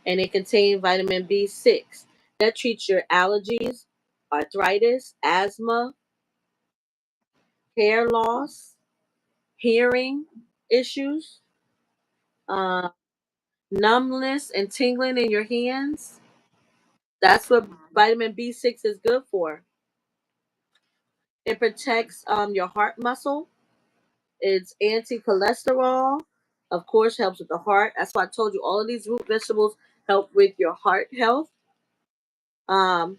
and they contain vitamin B6, that treats your allergies, arthritis, asthma, hair loss, hearing issues, uh, numbness and tingling in your hands. That's what vitamin B6 is good for. It protects your heart muscle. It's anti-cholesterol. Of course, helps with the heart. That's why I told you all of these root vegetables help with your heart health. Um,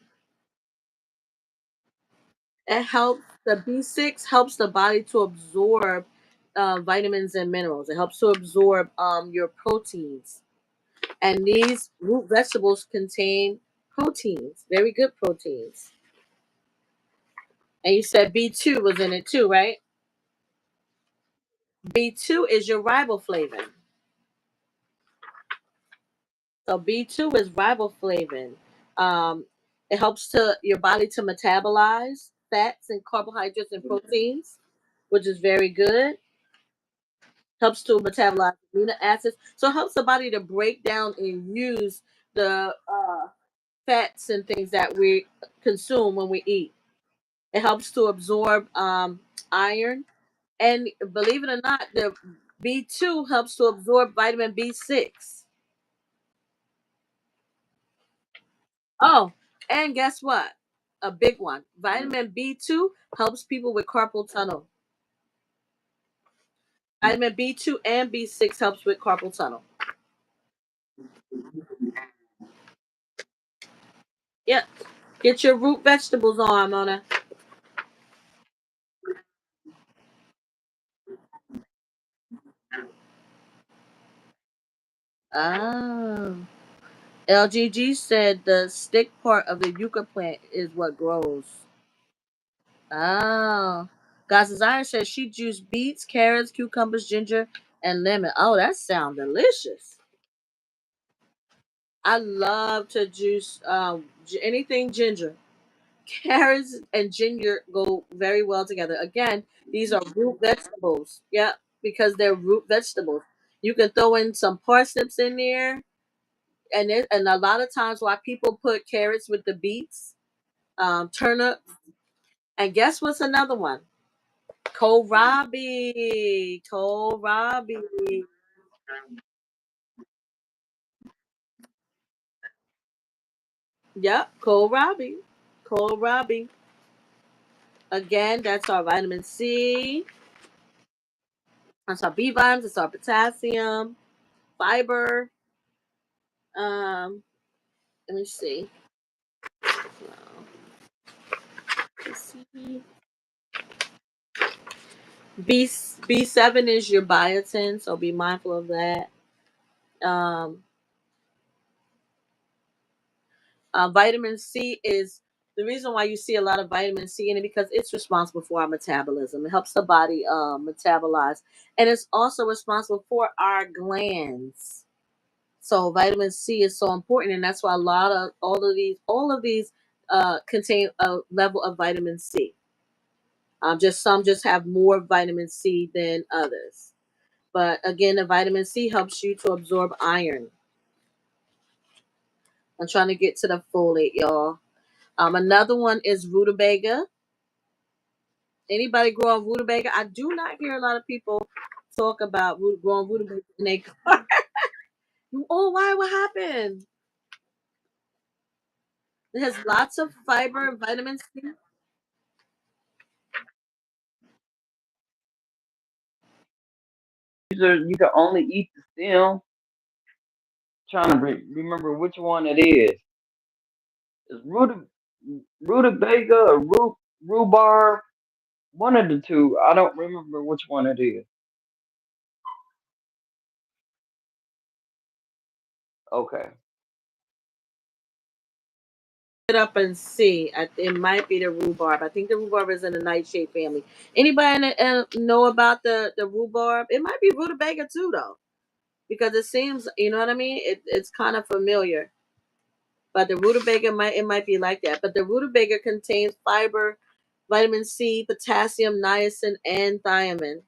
it helps the B6 helps the body to absorb vitamins and minerals. It helps to absorb your proteins. And these root vegetables contain proteins, very good proteins. And you said B2 was in it too, right? B2 is your riboflavin. So B2 is riboflavin. Um, it helps to your body to metabolize fats and carbohydrates and proteins, which is very good. Helps to metabolize amino acids. So it helps the body to break down and use the fats and things that we consume when we eat. It helps to absorb iron. And believe it or not, the B2 helps to absorb vitamin B6. Oh, and guess what? A big one. Vitamin B2 helps people with carpal tunnel. Vitamin B2 and B6 helps with carpal tunnel. Yep. Get your root vegetables on, Mona. Oh. LGG said the stick part of the yucca plant is what grows. Oh. God's Desire says she juiced beets, carrots, cucumbers, ginger, and lemon. Oh, that sounds delicious. I love to juice anything ginger. Carrots and ginger go very well together. Again, these are root vegetables. Yeah, because they're root vegetables. You can throw in some parsnips in there, and a lot of times why people put carrots with the beets, turnip, and guess what's another one? Kohlrabi. Kohlrabi. Yep, kohlrabi. Kohlrabi. Again, that's our vitamin C. That's our B vitamins. It's our potassium, fiber. Um, let me see. Let's see. B7 is your biotin, so be mindful of that. Um, vitamin C is the reason why you see a lot of vitamin C in it because it's responsible for our metabolism. It helps the body metabolize, and it's also responsible for our glands. So vitamin C is so important, and that's why a lot of all of these contain a level of vitamin C. Just some just have more vitamin C than others. But again, the vitamin C helps you to absorb iron. I'm trying to get to the folate, y'all. Another one is rutabaga. Anybody growing rutabaga? I do not hear a lot of people talk about growing rutabaga in their garden. Oh, why? What happened? It has lots of fiber and vitamin C. You can only eat the stem. Trying to remember which one it is. It's rutabaga or rhubarb. One of the two. I don't remember which one it is. Okay. It up and see. It might be the rhubarb. I think the rhubarb is in the nightshade family. Anybody know about the rhubarb? It might be rutabaga too, though, because it seems you know what I mean. It's kind of familiar, but the rutabaga might be like that. But the rutabaga contains fiber, vitamin C, potassium, niacin, and thiamine.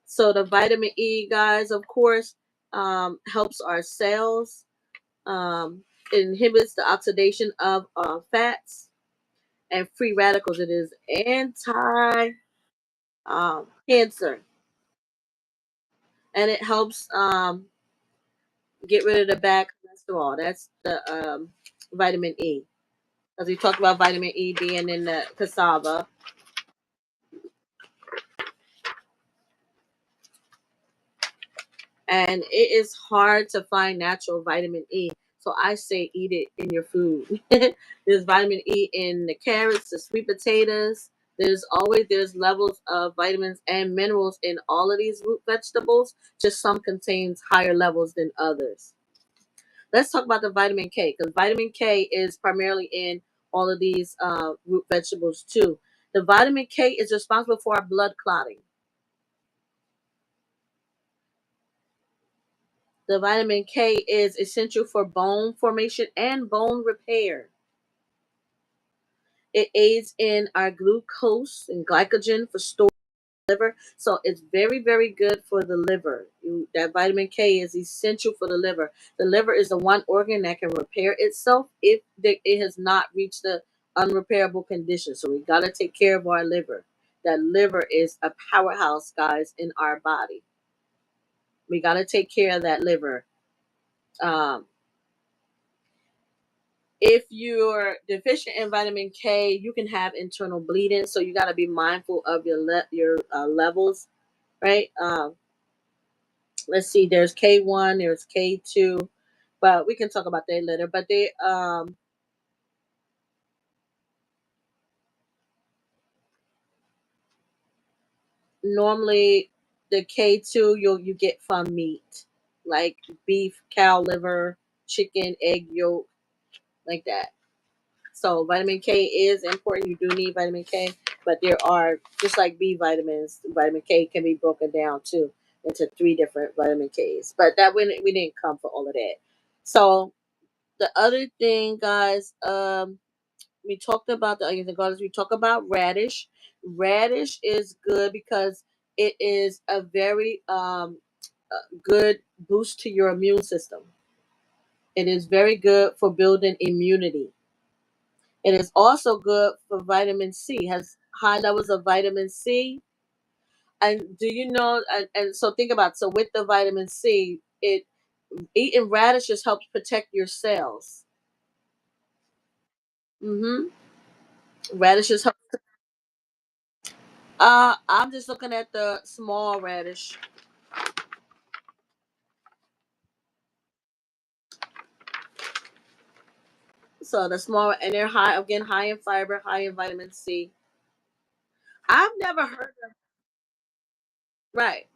So the vitamin E, guys, of course, helps our cells. It inhibits the oxidation of fats and free radicals. It is anti cancer, and it helps get rid of the bad cholesterol. cholesterol. That's the vitamin E. Because we talked about vitamin E being in the cassava. And it is hard to find natural vitamin E. So I say eat it in your food. There's vitamin E in the carrots, the sweet potatoes. There's levels of vitamins and minerals in all of these root vegetables. Just some contains higher levels than others. Let's talk about the vitamin K, because vitamin K is primarily in all of these root vegetables too. The vitamin K is responsible for our blood clotting. The vitamin K is essential for bone formation and bone repair. It aids in our glucose and glycogen for storage in the liver. So it's very, very good for the liver. That vitamin K is essential for the liver. The liver is the one organ that can repair itself if it has not reached the unrepairable condition. So we got to take care of our liver. That liver is a powerhouse, guys, in our body. We got to take care of that liver. Um, if you're deficient in vitamin K, you can have internal bleeding. So you got to be mindful of your levels, right? Let's see. There's K1, there's K2, but we can talk about that later. But they normally the K2 you get from meat, like beef, cow liver, chicken, egg yolk, like that. So vitamin K is important. You do need vitamin K, but there are just like B vitamins. Vitamin K can be broken down too into three different vitamin Ks. But that we didn't come for all of that. So the other thing, guys, we talked about the onions and garlic. We talk about radish. Radish is good because it is a very good boost to your immune system. It is very good for building immunity. It is also good for vitamin C. Has high levels of vitamin C. And do you know? And so think about with the vitamin C, it eating radishes helps protect your cells. Mm-hmm. Radishes help. I'm just looking at the small radish. So the small, and they're high in fiber, high in vitamin C. I've never heard of right,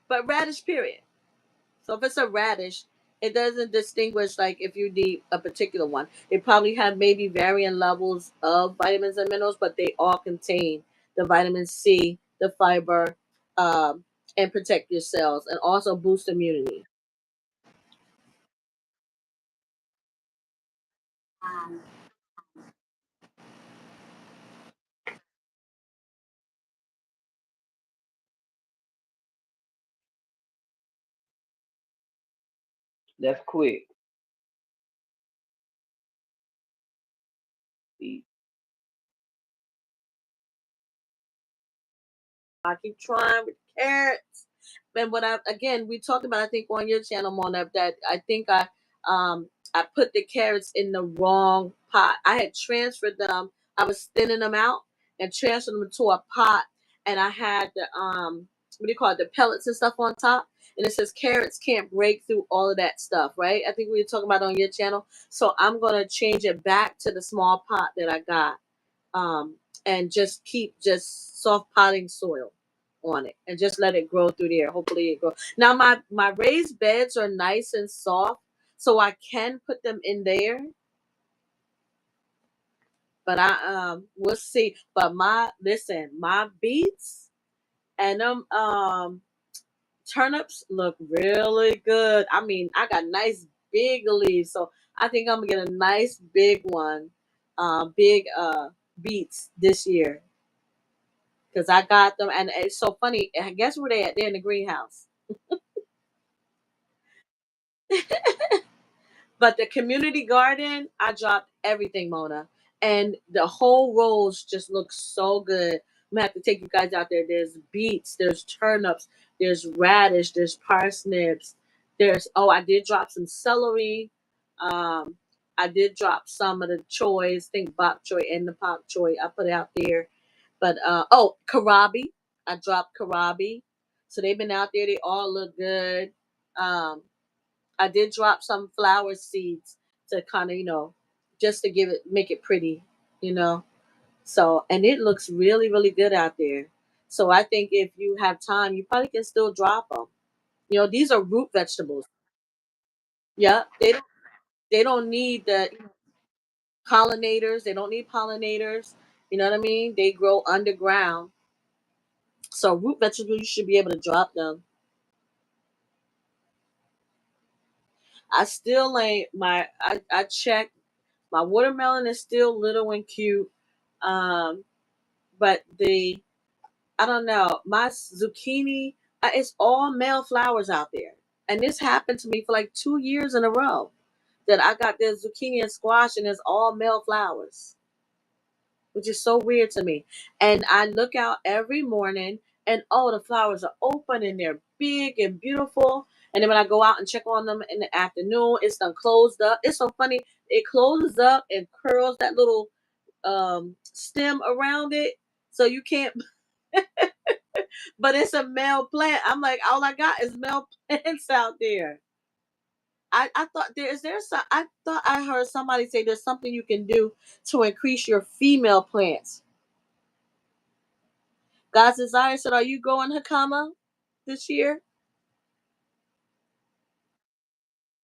but radish period. So if it's a radish, it doesn't distinguish like if you need a particular one. They probably have maybe varying levels of vitamins and minerals, but they all contain the vitamin C, the fiber, um, and protect your cells and also boost immunity. That's quick. Eat. I keep trying with carrots. And what I again we talked about I think on your channel, Mona, that I think I put the carrots in the wrong pot. I had transferred them. I was thinning them out and transferred them to a pot, and I had the what do you call it, the pellets and stuff on top. And it says carrots can't break through all of that stuff, right? I think we were talking about it on your channel. So I'm gonna change it back to the small pot that I got, um, and just keep just soft potting soil on it and just let it grow through there. Hopefully it grows. Now my raised beds are nice and soft, so I can put them in there. But I we'll see. But my beets and them turnips look really good. I mean, I got nice big leaves, so I think I'm gonna get a nice big one, big beets this year because I got them, and it's so funny. Guess where they at? They're in the greenhouse. But the community garden, I dropped everything, Mona, and the whole rows just look so good. I'm gonna have to take you guys out there. There's beets, there's turnips, there's radish, there's parsnips. There's I did drop some celery. Um, I did drop some of the choys, think bok choy and the pak choy. I put it out there. But oh, karabi. I dropped karabi. So they've been out there. They all look good. Um, I did drop some flower seeds to kind of, just to make it pretty, you know. So, and it looks really, really good out there. So I think if you have time, you probably can still drop them. These are root vegetables. Yeah, they don't need the pollinators. They don't need pollinators. You know what I mean? They grow underground. So root vegetables, you should be able to drop them. I still ain't I checked. My watermelon is still little and cute. Um, but I don't know. My zucchini, it's all male flowers out there. And this happened to me for like 2 years in a row that I got this zucchini and squash and it's all male flowers, which is so weird to me. And I look out every morning and oh, the flowers are open and they're big and beautiful. And then when I go out and check on them in the afternoon, it's done closed up. It's so funny. It closes up and curls that little stem around it. So you can't, but it's a male plant. I'm like, all I got is male plants out there. I thought is there some I thought I heard somebody say there's something you can do to increase your female plants. God's desire said, are you going Hakama this year?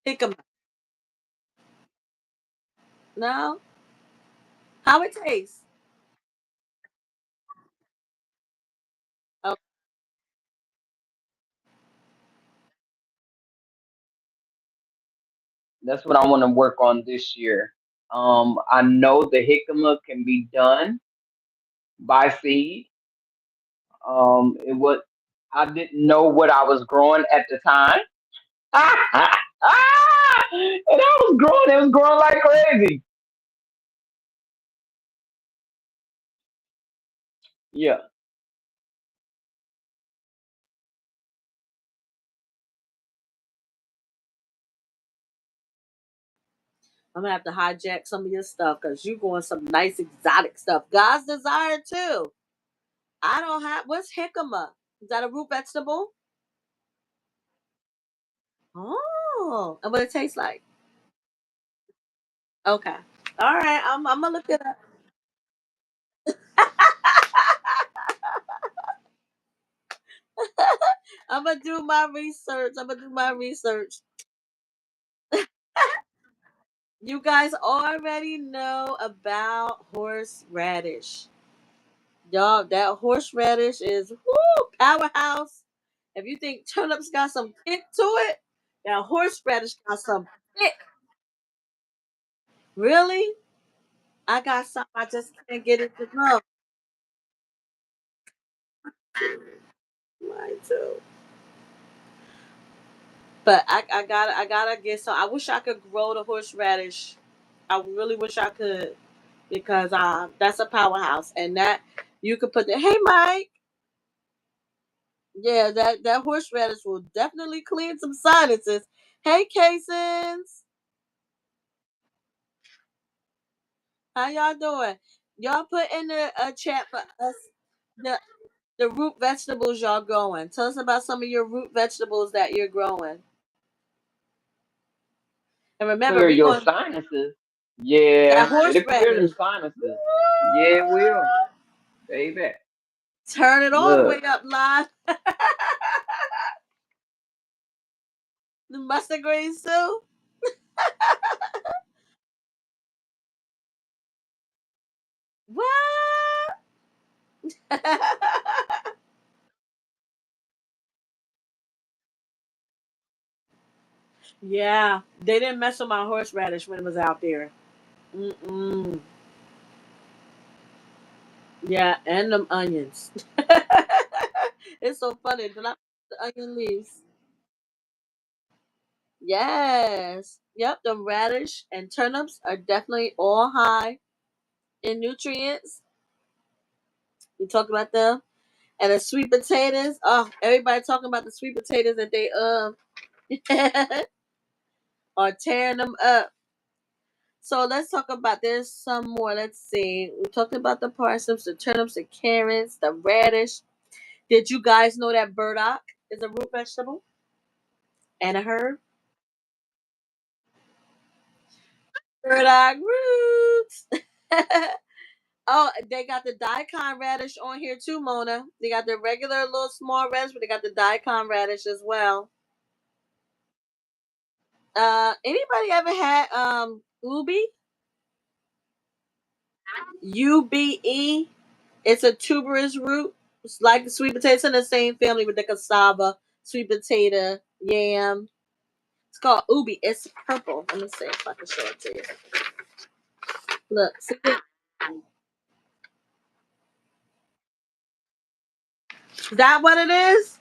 Hickam. No? How it tastes? Oh, That's what I want to work on this year. I know the jicama can be done by seed. It was I didn't know what I was growing at the time. And I was growing. It was growing like crazy. Yeah. I'm gonna have to hijack some of your stuff because you going some nice exotic stuff. God's desire too. I don't have what's jicama? Is that a root vegetable? Oh, and what it tastes like? Okay. All right. I'm gonna look it up. I'm gonna do my research. I'm gonna do my research. You guys already know about horseradish. Y'all, that horseradish is whoo, powerhouse. If you think turnips got some kick to it, that horseradish got some kick. Really? I got some. I just can't get it to grow. Mine too. But I gotta get some. I wish I could grow the horseradish. I really wish I could because that's a powerhouse, and that you could put the hey Mike, yeah, that horseradish will definitely clean some sinuses. Hey Casons, how y'all doing? Y'all put in the chat for us the the root vegetables y'all growing. Tell us about some of your root vegetables that you're growing. And remember, Clear we're your going sinuses. that Yeah. It'll clear horseradish. them sinuses. Yeah, it will. Baby. Turn it all the way Look. up live. The mustard greens too. What? Yeah, they didn't mess with my horseradish when it was out there. Mm-mm. Yeah, and them onions. It's so funny. Did I the onion leaves? Yes. Yep, the radish and turnips are definitely all high in nutrients. We talked about them. And the sweet potatoes. Oh, everybody talking about the sweet potatoes that they are tearing them up. So let's talk about. There's some more. Let's see. We talked about the parsnips, the turnips, the carrots, the radish. Did you guys know that burdock is a root vegetable and a herb? Burdock roots. Oh, they got the daikon radish on here too, Mona. They got the regular little small radish, but they got the daikon radish as well. Anybody ever had ubi? UBE? It's a tuberous root. It's like the sweet potato. It's in the same family with the cassava, sweet potato, yam. It's called ubi. It's purple. Let me see if I can show it to you. Look, see, is that what it is?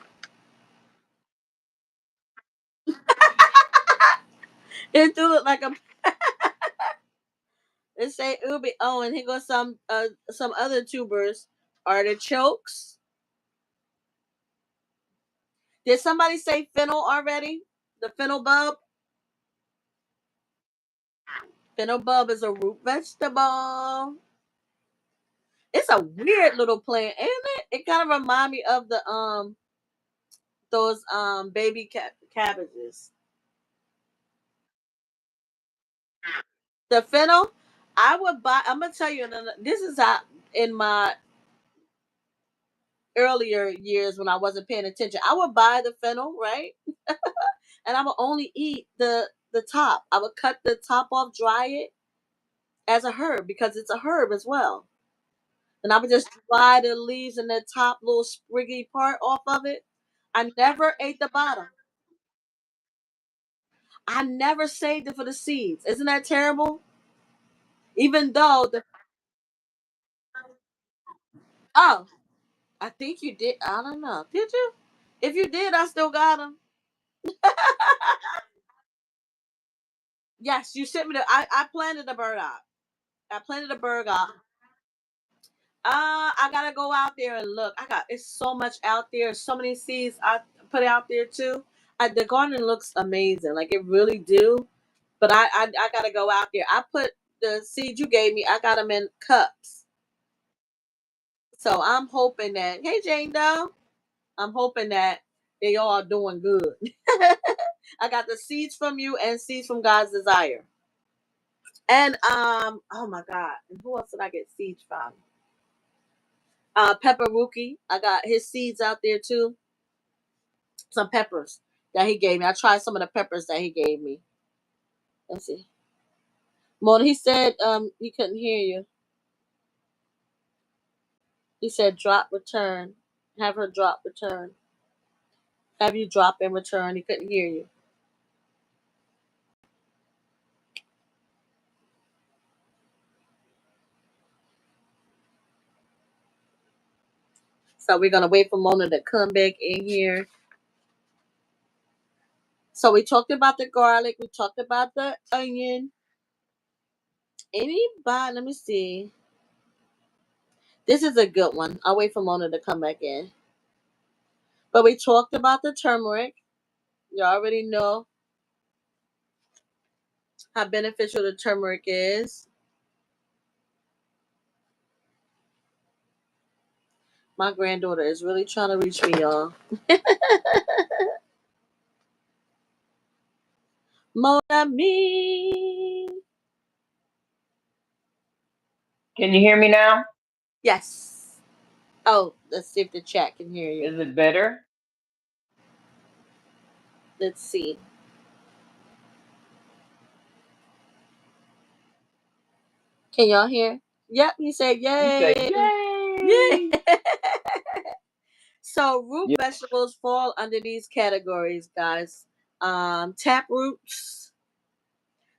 It do look like a. It say ubi. Oh, and here goes some other tubers. Artichokes. Did somebody say fennel already? The fennel bulb. Fennel bulb is a root vegetable. It's a weird little plant, ain't it? It kind of remind me of the those baby cabbages. The fennel, I would buy. I'm gonna tell you, this is how in my earlier years when I wasn't paying attention. I would buy the fennel, right, and I would only eat the top. I would cut the top off, dry it as a herb because it's a herb as well. And I would just dry the leaves and the top little spriggy part off of it. I never ate the bottom. I never saved it for the seeds. Isn't that terrible? Even though the oh, I think you did. I don't know. Did you? If you did, I still got them. Yes, you sent me the. I planted a bird out. I planted a bird out. I gotta go out there and look. I got it's so much out there. So many seeds I put out there too. The garden looks amazing. Like it really do. But I gotta go out there. I put the seeds you gave me. I got them in cups. So I'm hoping that. Hey Jane Doe. I'm hoping that they all doing good. I got the seeds from you and seeds from God's desire. And oh my God. And who else did I get seeds from? Pepper Rookie. I got his seeds out there too. Some peppers that he gave me. I tried some of the peppers that he gave me. Let's see. Mona, he said he couldn't hear you. He said drop return. Have her drop return. Have you drop and return. He couldn't hear you. So we're gonna wait for Mona to come back in here. So we talked about the garlic. We talked about the onion. Anybody? Let me see. This is a good one. I'll wait for Mona to come back in. But we talked about the turmeric. You already know how beneficial the turmeric is. My granddaughter is really trying to reach me, y'all. Mona me. Can you hear me now? Yes. Oh, let's see if the chat can hear you. Is it better? Let's see. Can y'all hear? Yep, he said You say yay. yay. Yay. So root Yeah. vegetables fall under these categories, guys. Tap roots,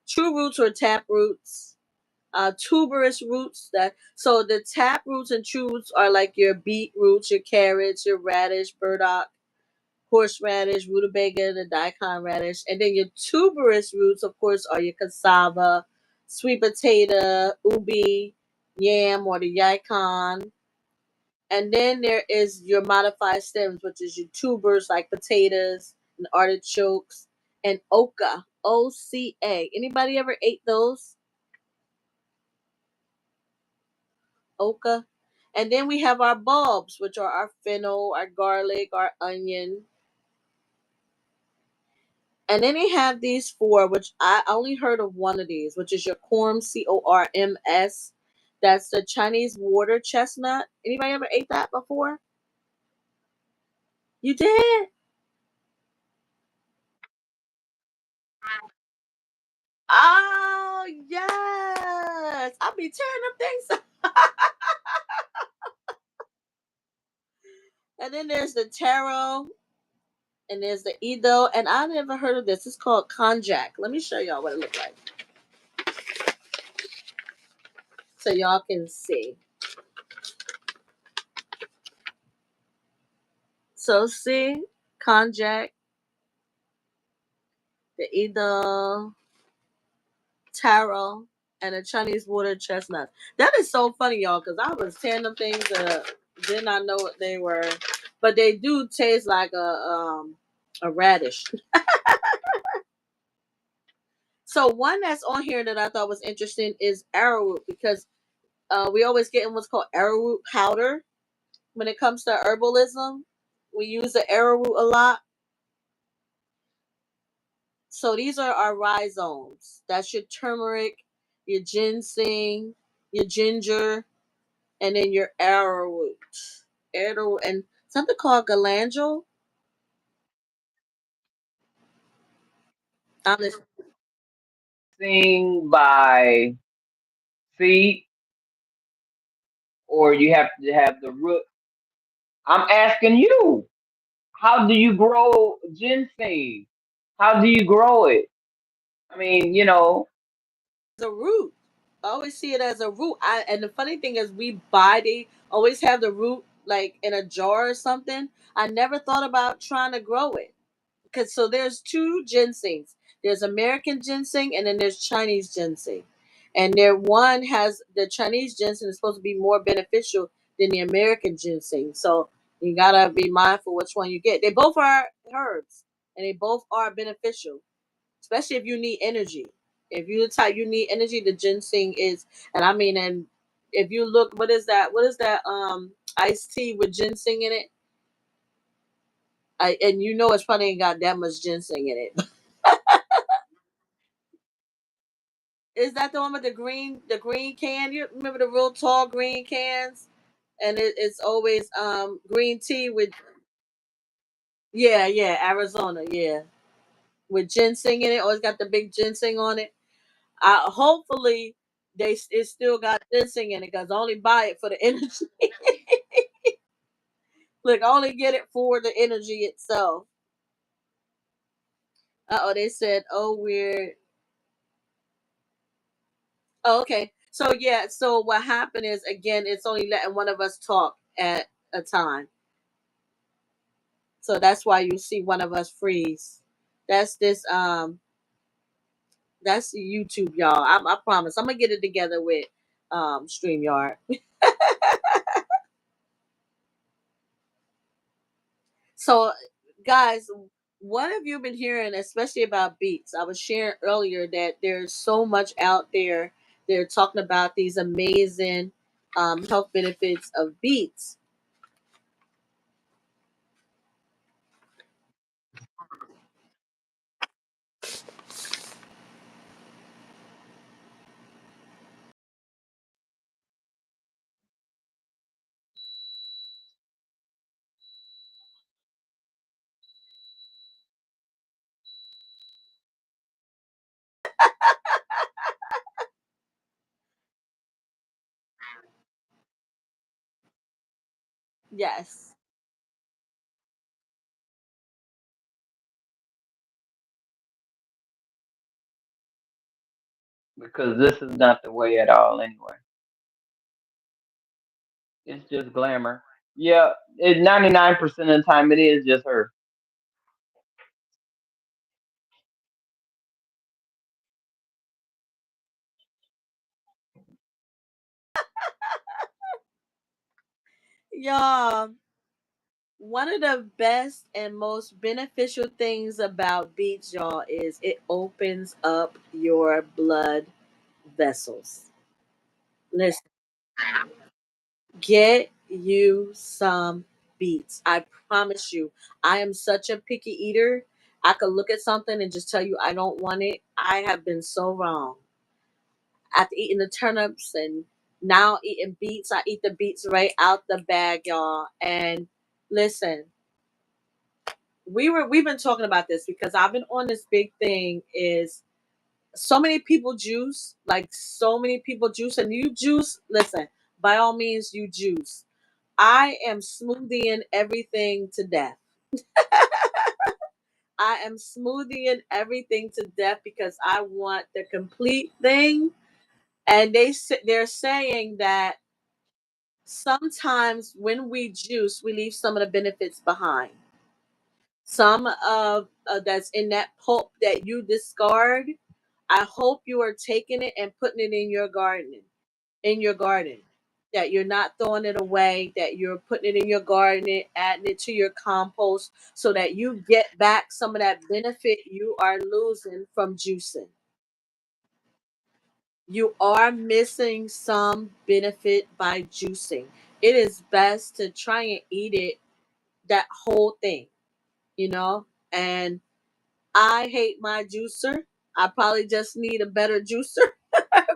true roots or tap roots, tuberous roots. That so the tap roots and true roots are like your beet roots, your carrots, your radish, burdock, horseradish, rutabaga, the daikon radish, and then your tuberous roots, of course, are your cassava, sweet potato, ubi, yam, or the yacon. And then there is your modified stems, which is your tubers like potatoes and artichokes and oca, OCA. Anybody ever ate those? oka. And then we have our bulbs, which are our fennel, our garlic, our onion. And then you have these four, which I only heard of one of these, which is your corm, CORMS. That's the Chinese water chestnut. Anybody ever ate that before? You did? Oh yes. I'll be tearing them things up. And then there's the taro, and there's the Edo, and I never heard of this. It's called konjac. Let me show y'all what it looks like so y'all can see. So see, konjac, the Edo, taro, and the Chinese water chestnut. That is so funny, y'all, because I was tearing them things did not know what they were, but they do taste like a radish. So one that's on here that I thought was interesting is arrowroot because we always get in what's called arrowroot powder when it comes to herbalism. We use the arrowroot a lot. So these are our rhizomes. That's your turmeric, your ginseng, your ginger, and then your arrowroot. Arrowroot and something called galangal. Honest, Sing by seed, or you have to have the root. I'm asking you, how do you grow ginseng? How do you grow it? I mean, the root. I always see it as a root. And the funny thing is, they always have the root like in a jar or something. I never thought about trying to grow it. Because so there's two ginsengs. There's American ginseng and then there's Chinese ginseng. And there one has the Chinese ginseng is supposed to be more beneficial than the American ginseng. So you gotta be mindful which one you get. They both are herbs and they both are beneficial, especially if you need energy. If you the type you need energy, the ginseng is, and I mean, and if you look, what is that? What is that? Iced tea with ginseng in it. And you know it's probably ain't got that much ginseng in it. Is that the one with the green can? You remember the real tall green cans? And it's always green tea with yeah, Arizona, yeah. With ginseng in it, always got the big ginseng on it. Hopefully it still got ginseng in it because I only buy it for the energy. Look, I only get it for the energy itself. Oh, they said, oh weird. Oh, okay. So yeah, so what happened is again, it's only letting one of us talk at a time. So that's why you see one of us freeze. That's this that's YouTube, y'all. I promise. I'm gonna get it together with StreamYard. So guys, what have you been hearing, especially about beets? I was sharing earlier that there's so much out there. They're talking about these amazing health benefits of beets. Yes. because this is not the way at all anyway. It's just glamour. Yeah, 99% of the time it is just her. Y'all, one of the best and most beneficial things about beets, y'all, is it opens up your blood vessels. Listen, Get you some beets. I promise you. I am such a picky eater. I could look at something and just tell you I don't want it. I have been so wrong. After eating the turnips and now eating beets, I eat the beets right out the bag, y'all. And listen, we've been talking about this because I've been on this big thing is so many people juice, like so many people juice, and you juice, listen, by all means you juice. I am smoothieing everything to death. I am smoothieing everything to death because I want the complete thing. And they're saying that sometimes when we juice, we leave some of the benefits behind. Some of that's in that pulp that you discard. I hope you are taking it and putting it in your garden. In your garden, that you're not throwing it away, that you're putting it in your garden, adding it to your compost, so that you get back some of that benefit you are losing from juicing. You are missing some benefit by juicing. It is best to try and eat it, that whole thing, you know? And I hate my juicer. I probably just need a better juicer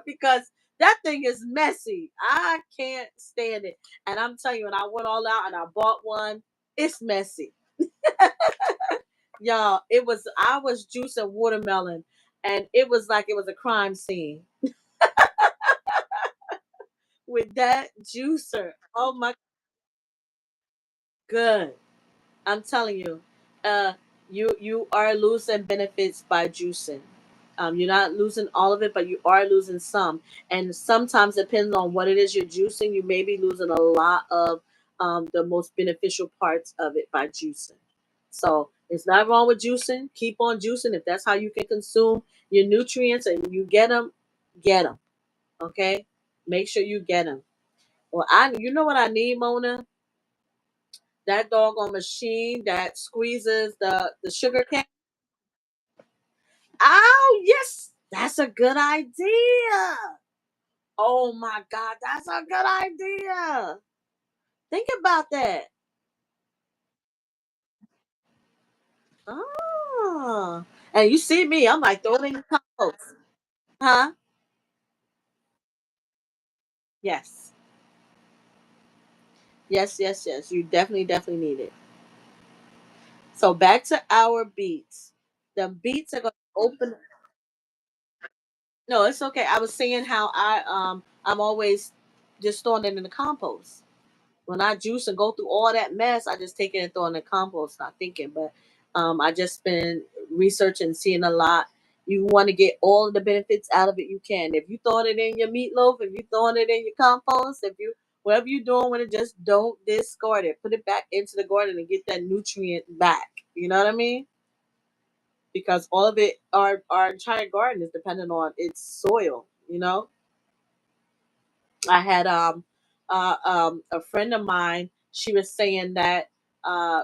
because that thing is messy. I can't stand it. And I'm telling you, when I went all out and I bought one, it's messy. Y'all, I was juicing watermelon and it was like it was a crime scene with that juicer. Oh my, good. I'm telling you, uh, you are losing benefits by juicing. You're not losing all of it, but you are losing some. And sometimes, depending on what it is you're juicing, you may be losing a lot of the most beneficial parts of it by juicing. So it's not wrong with juicing. Keep on juicing if that's how you can consume your nutrients and you get them. Get them. Okay, make sure you get them. Well, you know what I need, Mona? That doggone machine that squeezes the sugar cane. Oh yes, that's a good idea. Oh my God, that's a good idea. Think about that. Oh, and you see me, I'm like throwing in the compost, huh? Yes, yes, yes, yes. You definitely need it. So back to our beets. The beets are going to open. No, it's okay. I was saying how I'm always just throwing it in the compost. When I juice and go through all that mess, I just take it and throw it in the compost, not thinking. But I just been researching, seeing a lot. You want to get all of the benefits out of it you can. If you throwing it in your meatloaf, if you throwing it in your compost, if you whatever you're doing with it, just don't discard it. Put it back into the garden and get that nutrient back. You know what I mean? Because all of it, our entire garden is dependent on its soil. You know, I had a friend of mine. She was saying that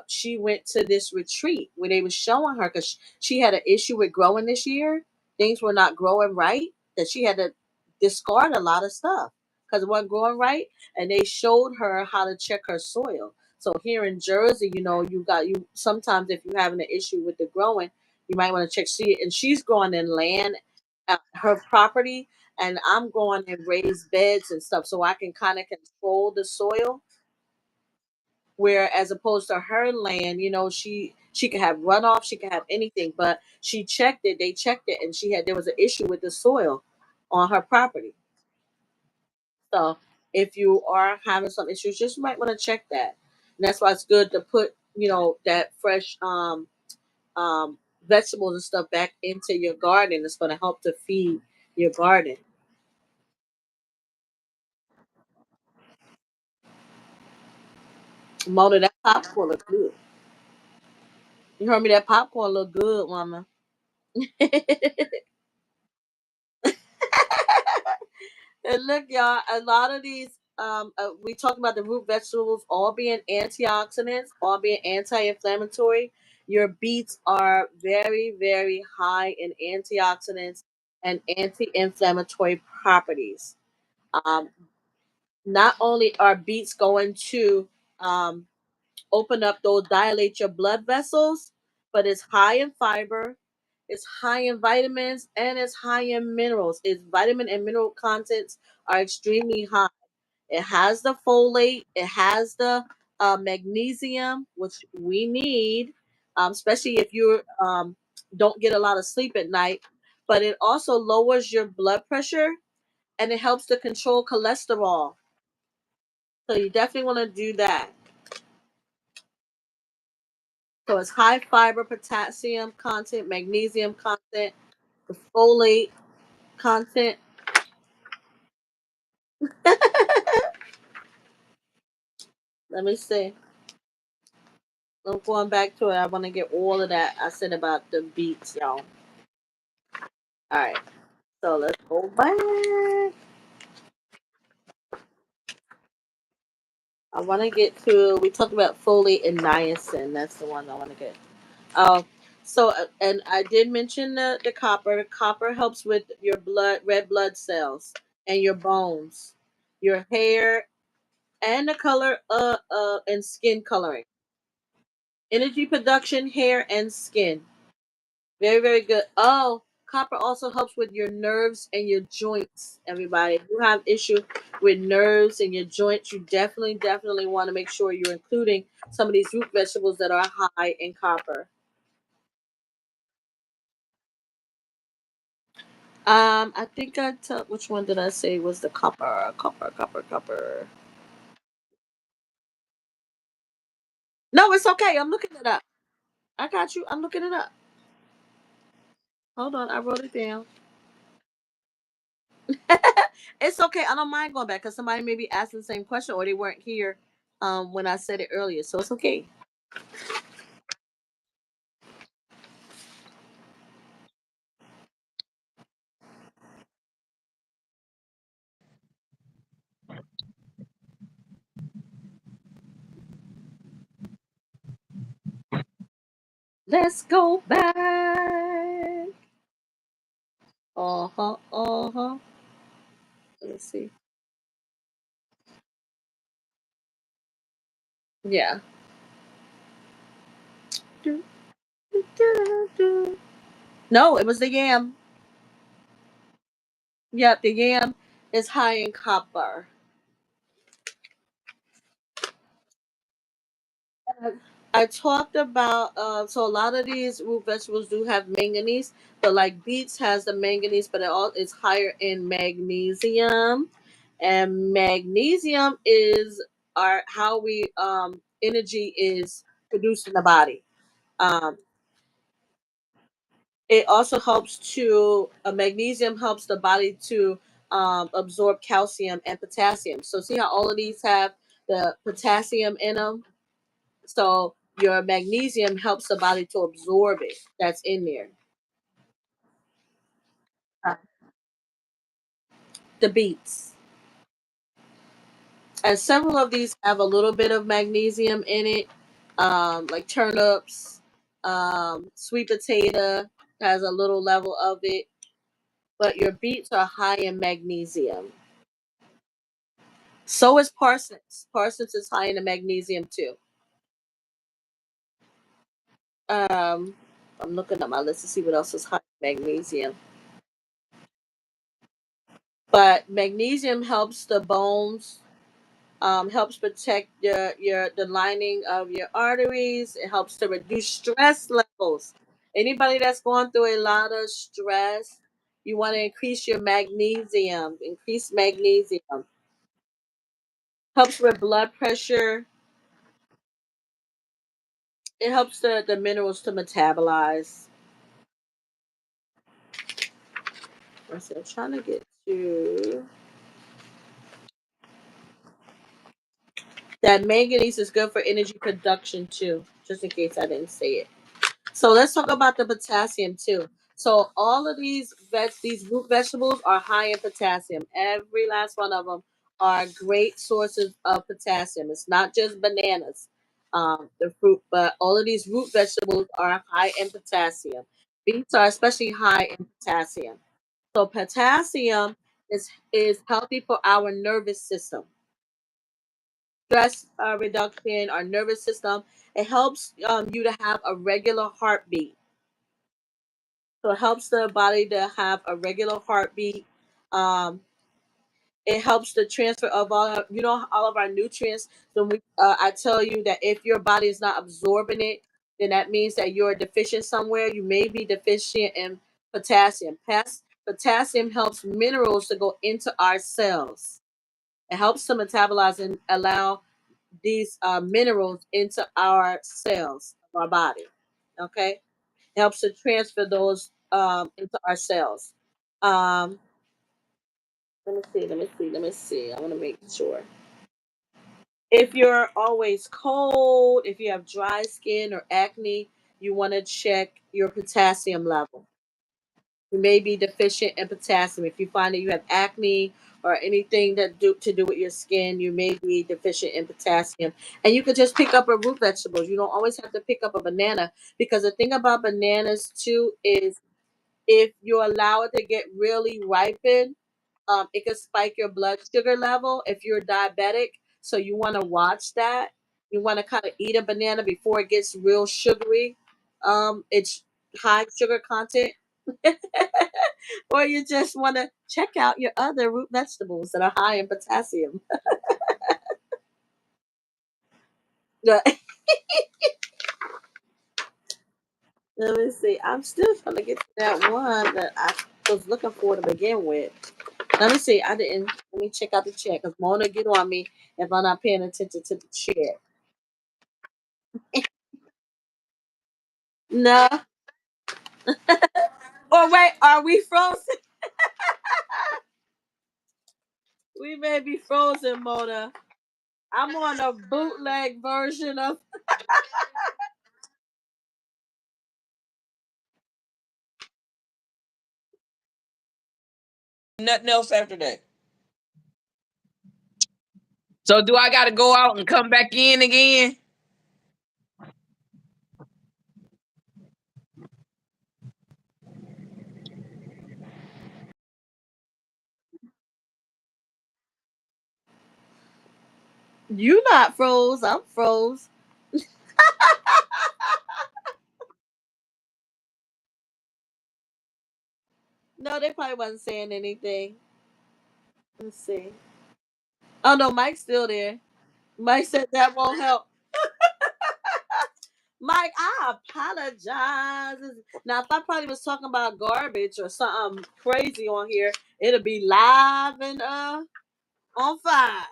she went to this retreat where they was showing her because she had an issue with growing this year. Things were not growing right. That she had to discard a lot of stuff because it wasn't growing right. And they showed her how to check her soil. So here in Jersey, you know, you sometimes if you're having an issue with the growing, you might want to check see it. And she's growing in land, her property, and I'm going and raised beds and stuff so I can kind of control the soil. Where as opposed to her land, you know, she could have runoff, she could have anything, but she checked it, they checked it, and there was an issue with the soil on her property. So if you are having some issues, just might want to check that. And that's why it's good to put, you know, that fresh um vegetables and stuff back into your garden. It's going to help to feed your garden. Mona, that popcorn look good. You heard me? That popcorn look good, mama. And look, y'all, a lot of these, we talked about the root vegetables all being antioxidants, all being anti-inflammatory. Your beets are very high in antioxidants and anti-inflammatory properties. Um, Not only are beets going to um, open up those, dilate your blood vessels, but it's high in fiber, it's high in vitamins, and it's high in minerals. Its vitamin and mineral contents are extremely high. It has the folate, it has the magnesium, which we need, especially if you don't get a lot of sleep at night. But it also lowers your blood pressure and it helps to control cholesterol. So you definitely want to do that. So it's high fiber, potassium content, magnesium content, the folate content. Let me see. I'm going back to it. I want to get all of that I said about the beats, y'all. All right. So let's go back. I want to get to, we talked about folate and niacin. That's the one I want to get. Oh, and I did mention the copper. The copper helps with your red blood cells, and your bones, your hair, and the color and skin coloring, energy production, hair and skin. Very very good. Oh, copper also helps with your nerves and your joints. Everybody, if you have issue with nerves and your joints, you definitely want to make sure you're including some of these root vegetables that are high in copper. I think which one did I say was the copper, copper, copper, copper. No, it's okay. I'm looking it up. I got you. I'm looking it up. Hold on, I wrote it down. It's okay. I don't mind going back because somebody may be asking the same question or they weren't here when I said it earlier. So it's okay. Let's go back. Uh huh. Uh huh. Let's see. Yeah. Do, do, do, do. No, it was the yam. Yep, the yam is high in copper. I talked about so a lot of these root vegetables do have manganese, but like beets has the manganese, but it all is higher in magnesium, and magnesium is our how we energy is produced in the body. Um, it also helps to magnesium helps the body to absorb calcium and potassium. So see how all of these have the potassium in them. So your magnesium helps the body to absorb it that's in there. Uh, The beets. And several of these have a little bit of magnesium in it, like turnips, sweet potato has a little level of it, but your beets are high in magnesium. So is parsnips. Parsnips is high in the magnesium too. Um, I'm looking at my list to see what else is high in magnesium. But magnesium helps the bones, helps protect the lining of your arteries. It helps to reduce stress levels. Anybody that's going through a lot of stress, you want to increase your magnesium. Increase magnesium helps with blood pressure. It helps the minerals to metabolize. Let's see, I'm trying to get to that manganese is good for energy production too. Just in case I didn't say it. So let's talk about the potassium too. So all of these root vegetables are high in potassium. Every last one of them are great sources of potassium. It's not just bananas, the fruit, but all of these root vegetables are high in potassium. Beets are especially high in potassium. So potassium is healthy for our nervous system. stress reduction, our nervous system. It helps you to have a regular heartbeat. So it helps the body to have a regular heartbeat. Um, it helps the transfer of all of our nutrients. So I tell you that if your body is not absorbing it, then that means that you're deficient somewhere. You may be deficient in potassium. Potassium helps minerals to go into our cells. It helps to metabolize and allow these minerals into our cells of our body. Okay, it helps to transfer those into our cells. Um, let me see. Let me see. Let me see. I want to make sure. If you're always cold, if you have dry skin or acne, you want to check your potassium level. You may be deficient in potassium. If you find that you have acne or anything to do with your skin, you may be deficient in potassium. And you could just pick up a root vegetable. You don't always have to pick up a banana, because the thing about bananas too is if you allow it to get really ripened, it could spike your blood sugar level if you're diabetic. So you want to watch that. You want to kind of eat a banana before it gets real sugary. It's high sugar content. Or you just want to check out your other root vegetables that are high in potassium. Let me see. I'm still trying to get to that one that I was looking for to begin with. Let me see. I didn't. Let me check out the chat because Mona get on me if I'm not paying attention to the chat. No. Oh wait, are we frozen? We may be frozen, Mona. I'm on a bootleg version of. Nothing else after that. So do I got to go out and come back in again? You not froze. I'm froze. No, they probably wasn't saying anything. Let's see. Oh no, Mike's still there. Mike said that won't help. Mike, I apologize. Now, if I probably was talking about garbage or something crazy on here, it'll be live and on fire.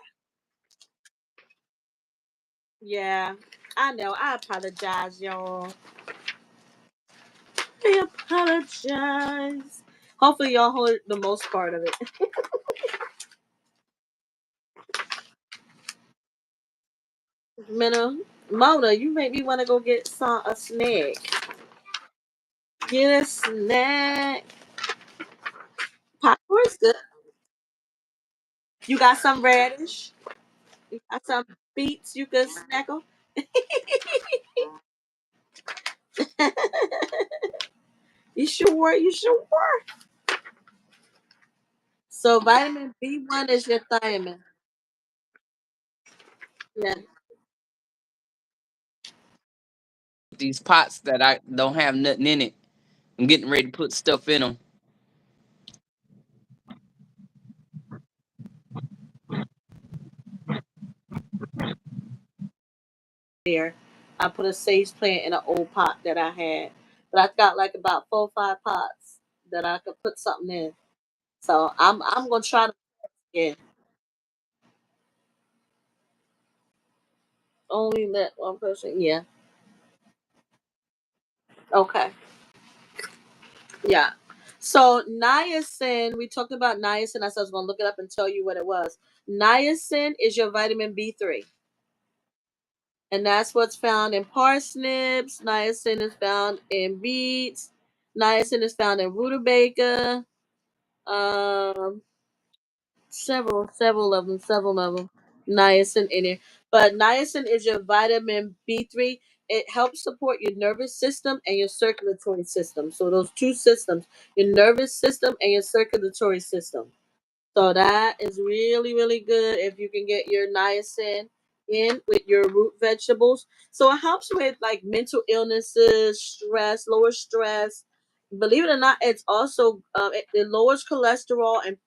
Yeah, I know. I apologize, y'all. I apologize. Hopefully, y'all heard the most part of it. Mona, you make me want to go get a snack. Get a snack. Popcorn's good. You got some radish. You got some beets you can snack on. You sure? You sure? So vitamin B1 is your thiamine. Yeah. These pots that I don't have nothing in it. I'm getting ready to put stuff in them. There. I put a sage plant in an old pot that I had. But I've got like about 4 or 5 pots that I could put something in. So I'm gonna try to again. Only let one person. Yeah. Okay. Yeah. So niacin, we talked about niacin. I said I was gonna look it up and tell you what it was. Niacin is your vitamin B3. And that's what's found in parsnips. Niacin is found in beets. Niacin is found in rutabaga. Um, several of them. Niacin in it, but niacin is your vitamin B3. It helps support your nervous system and your circulatory system. So those two systems, your nervous system and your circulatory system. So that is really, really good if you can get your niacin. in with your root vegetables. So it helps with like mental illnesses, stress, lower stress. Believe it or not, it's also it lowers cholesterol and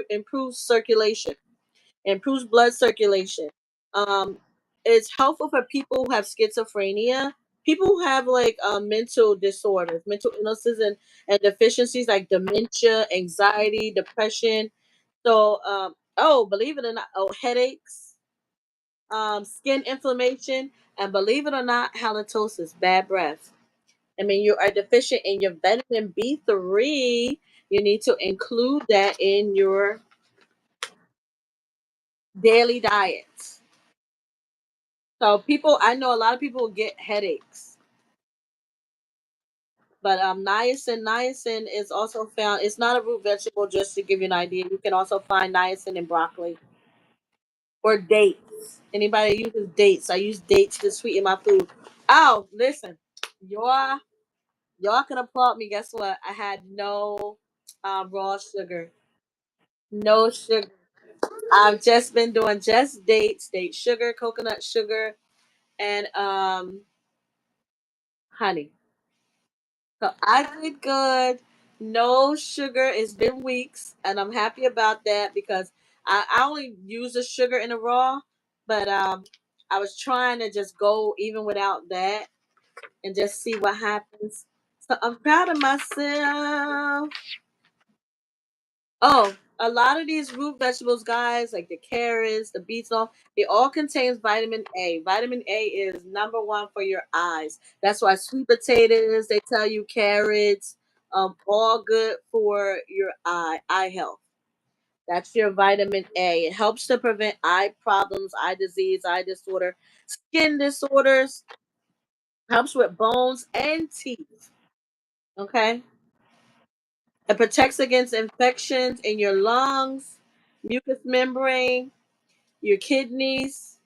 improves circulation, improves blood circulation. Um, it's helpful for people who have schizophrenia, people who have like mental disorders, mental illnesses, and deficiencies like dementia, anxiety, depression. So, oh, believe it or not, oh, headaches, skin inflammation, and believe it or not, halitosis, bad breath. I mean, you are deficient in your vitamin B3. You need to include that in your daily diet. So people, I know a lot of people get headaches, but niacin is also found. It's not a root vegetable. Just to give you an idea, you can also find niacin in broccoli or dates. Anybody that uses dates? I use dates to sweeten my food. Oh, listen, y'all, y'all can applaud me. Guess what? I had no raw sugar, no sugar. I've just been doing just dates, date sugar, coconut sugar, and honey. So I did good. No sugar. It's been weeks, and I'm happy about that because I only use the sugar in the raw, but I was trying to just go even without that and just see what happens. So I'm proud of myself. Oh, a lot of these root vegetables, guys, like the carrots, the beets, and all, it all contains vitamin A. Vitamin A is number one for your eyes. That's why sweet potatoes, they tell you carrots, all good for your eye health. That's your vitamin A. It helps to prevent eye problems, eye disease, eye disorder, skin disorders, helps with bones and teeth. Okay. It protects against infections in your lungs, mucous membrane, your kidneys,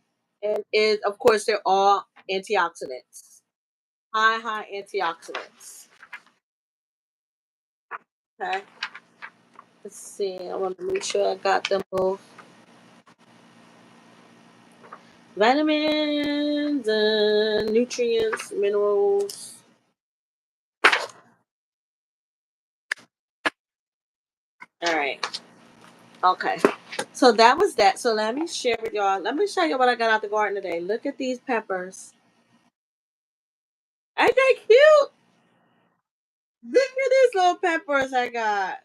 and is of course they're all antioxidants. High antioxidants. Okay. Let's see. I want to make sure I got them both. Vitamins and nutrients, minerals. All right. Okay. So that was that. So let me share with y'all. Let me show you what I got out the garden today. Look at these peppers. Ain't they cute? Look at these little peppers I got.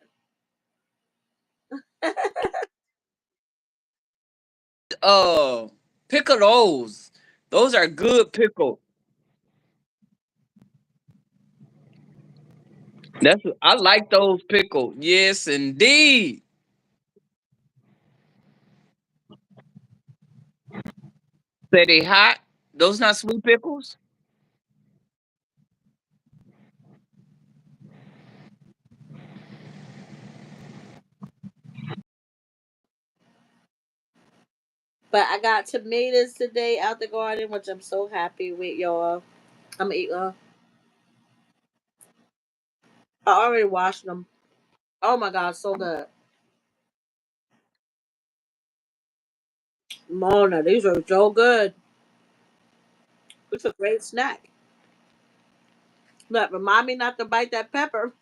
Uh, Pickle those. Those are good pickle. I like those pickle. Yes, indeed. Say they hot. Those not sweet pickles. But I got tomatoes today out the garden, which I'm so happy with, y'all. I'm gonna eat. I already washed them. Oh my god, so good. Mona, these are so good. It's a great snack. But remind me not to bite that pepper.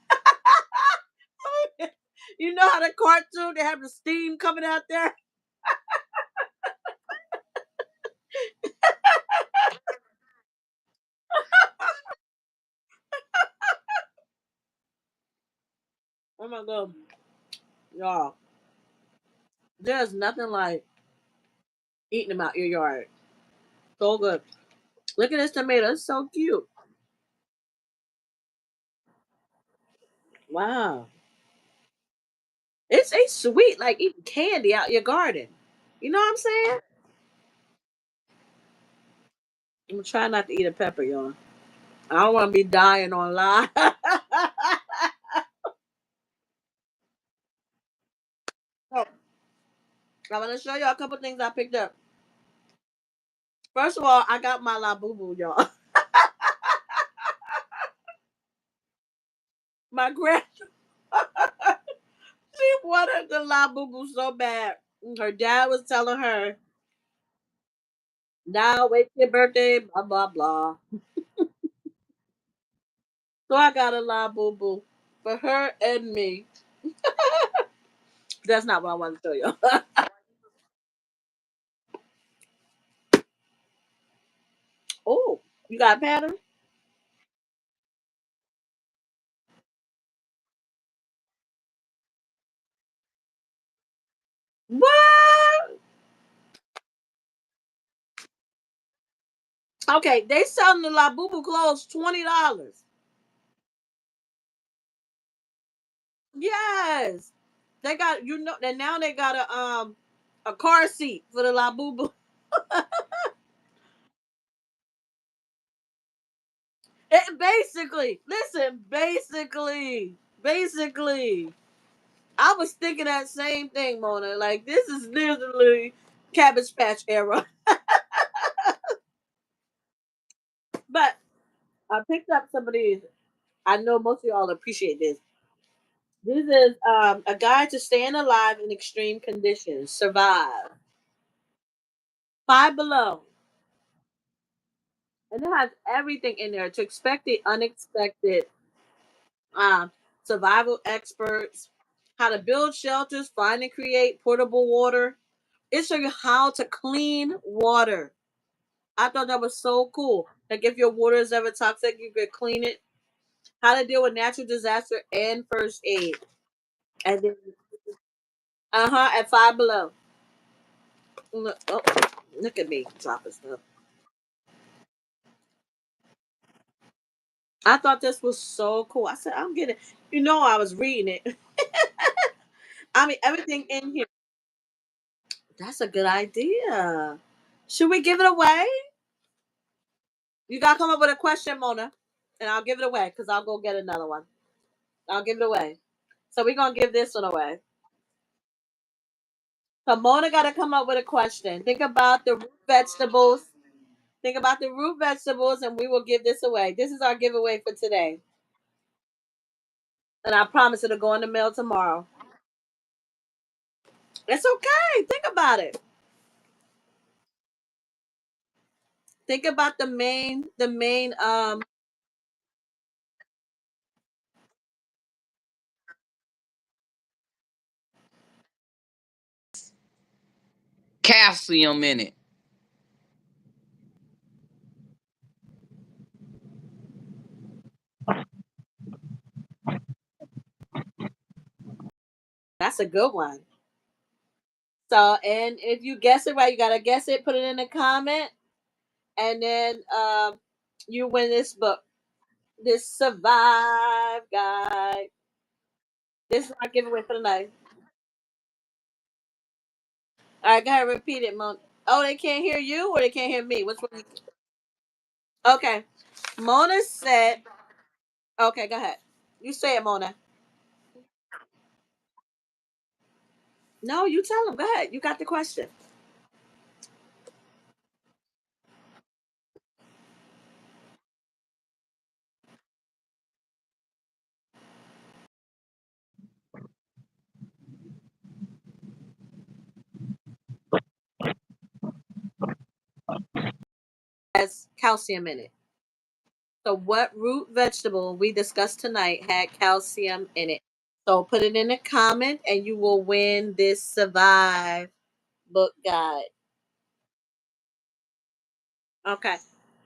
You know how the cartoon they have the steam coming out there. Oh my god, y'all. There's nothing like eating them out your yard. So good. Look at this tomato. It's so cute. Wow. It's a sweet like eating candy out your garden. You know what I'm saying? I'm trying not to eat a pepper, y'all. I don't want to be dying online. So, I'm gonna show y'all a couple things I picked up. First of all, I got my La Boo Boo, y'all. My grand she wanted the La Boo Boo so bad. Her dad was telling her, Now wait till your birthday, blah blah blah. So I got a La Boo Boo for her and me. That's not what I want to tell you. Oh, you got a pattern? What? Okay, they selling the La Boo Boo clothes $20. Yes, they got and now they got a car seat for the La Boo Boo. Basically, listen, basically, I was thinking that same thing, Mona. Like this is literally Cabbage Patch era. But I picked up some of these. I know most of y'all appreciate this. This is a guide to staying alive in extreme conditions. Survive. Five Below. And it has everything in there to expect the unexpected. Um, Survival experts, how to build shelters, find and create portable water. It shows you how to clean water. I thought that was so cool. Like if your water is ever toxic, you could clean it. How to deal with natural disaster and first aid. And then, at Five Below. Look, oh, look at me dropping stuff. I thought this was so cool. I said, I'm getting, I was reading it. I mean, everything in here. That's a good idea. Should we give it away? You got to come up with a question, Mona, and I'll give it away because I'll go get another one. I'll give it away. So we're going to give this one away. So Mona got to come up with a question. Think about the root vegetables. Think about the root vegetables, and we will give this away. This is our giveaway for today. And I promise it'll go in the mail tomorrow. It's okay. Think about it. Think about the main. Calcium in it. That's a good one. So, and if you guess it right, you gotta guess it. Put it in the comment, and then you win this book, this Survive Guide. This is our giveaway for the night. All right, go ahead, repeat it, Mona. Oh, they can't hear you, or they can't hear me. Which one? Okay, Mona said. Okay, go ahead. You say it, Mona. No, you tell them. Go ahead. You got the question. Has calcium in it. So, what root vegetable we discussed tonight had calcium in it? So, put it in a comment, and you will win this Survive book guide. Okay.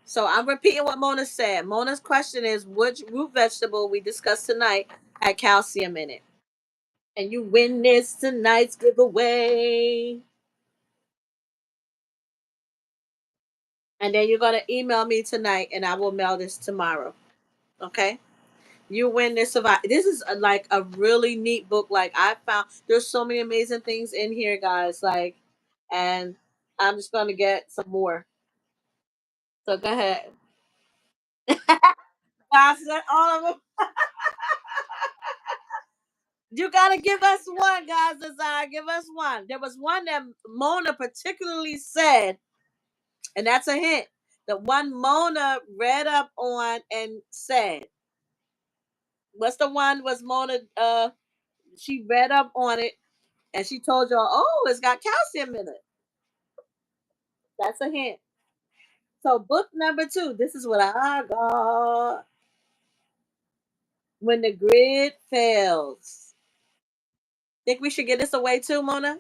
So, I'm repeating what Mona said. Mona's question is, which root vegetable we discussed tonight had calcium in it? And you win this tonight's giveaway. And then you're gonna email me tonight, and I will mail this tomorrow. Okay. You win this survive. This is like a really neat book. Like I found, there's so many amazing things in here, guys. Like, and I'm just gonna get some more. So go ahead. Guys, all of them. You gotta give us one, guys. Desire, give us one. There was one that Mona particularly said, and that's a hint. The one Mona read up on and said. What's the one was Mona? She read up on it and she told y'all, oh, it's got calcium in it. That's a hint. So book number two. This is what I got. When the grid fails. Think we should get this away too, Mona?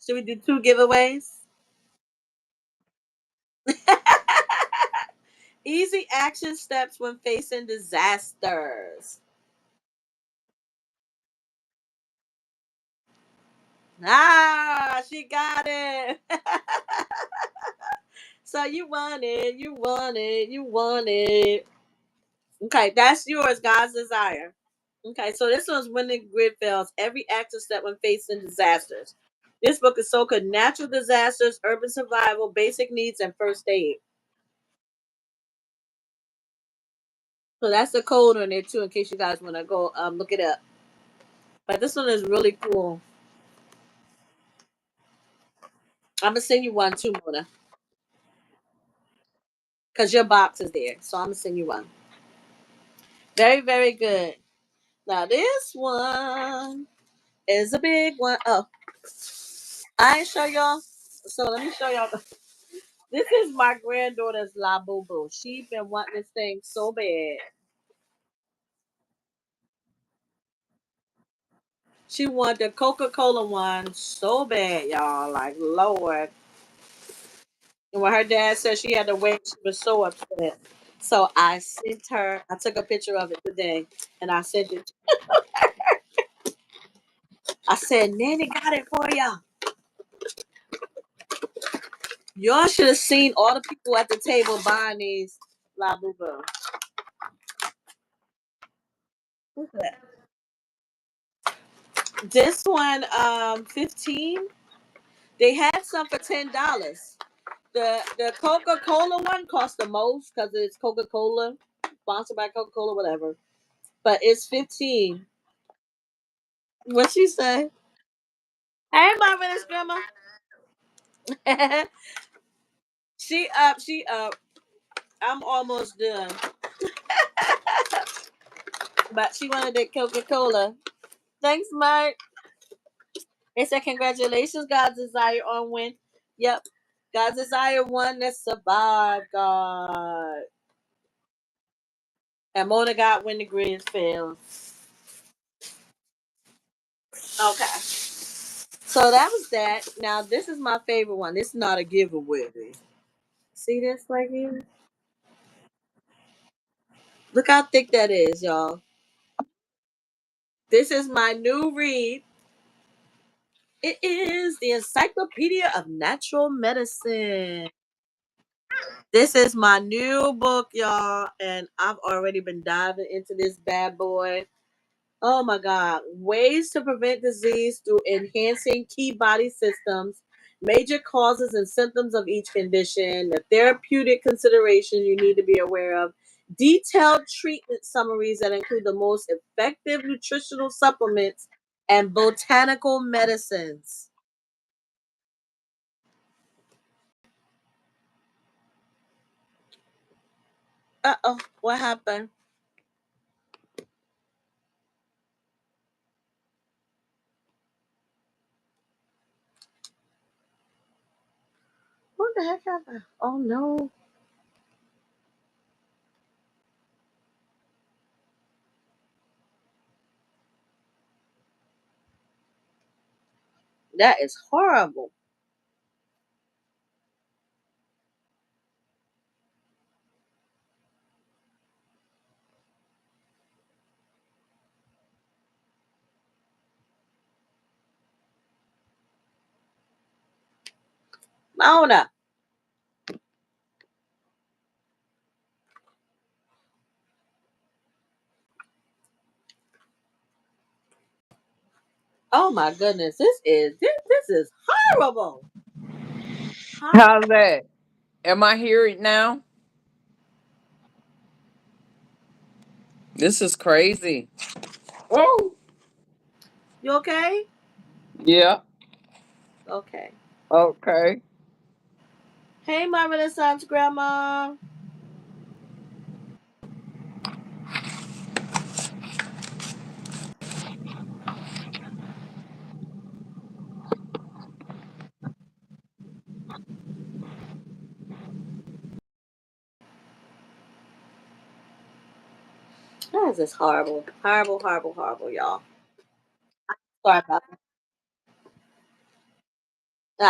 Should we do two giveaways? Easy action steps when facing disasters. Ah, she got it. So you won it. You won it. You won it. Okay, that's yours, God's desire. Okay, so this one's when the grid fails. Every action step when facing disasters. This book is so good. Natural disasters, urban survival, basic needs, and first aid. So that's the code on there too, in case you guys want to go look it up. But this one is really cool. I'm gonna send you one too, Mona, because your box is there. So I'm gonna send you one. Very, very good. Now this one is a big one. Oh, I ain't show y'all. So let me show y'all. This is my granddaughter's La Boo Boo. She been wanting this thing so bad. She wanted the Coca-Cola one so bad, y'all. Like, Lord. And when her dad said she had to wait, she was so upset. So I sent her, I took a picture of it today, and I sent it. I said, Nanny got it for y'all. Y'all should have seen all the people at the table buying these La Boo Boo. What's that? This one, 15. They had some for $10. The Coca Cola one cost the most because it's Coca Cola, sponsored by Coca Cola, whatever. But it's 15. What she say? Hey, Marvin's grandma. She up. She up. I'm almost done. But she wanted the Coca Cola. Thanks, Mark. They said congratulations, God's desire on win. Yep. God's desire won that survived, God. And Mona got when the grid failed. Okay. So that was that. Now this is my favorite one. This is not a giveaway. See this right here? Look how thick that is, y'all. This is my new read. It is the Encyclopedia of Natural Medicine. This is my new book, y'all, and I've already been diving into this bad boy. Oh my God. Ways to prevent disease through enhancing key body systems, major causes and symptoms of each condition, the therapeutic considerations you need to be aware of, detailed treatment summaries that include the most effective nutritional supplements and botanical medicines. Uh oh, what happened? What the heck happened? Oh no. That is horrible. Mona. Oh my goodness. This is horrible. How's that? Am I hearing now? This is crazy. Oh, You okay? yeah. Okay. Okay. Hey, my Renaissance grandma. That is just horrible. Horrible, horrible, horrible, y'all. Sorry about that.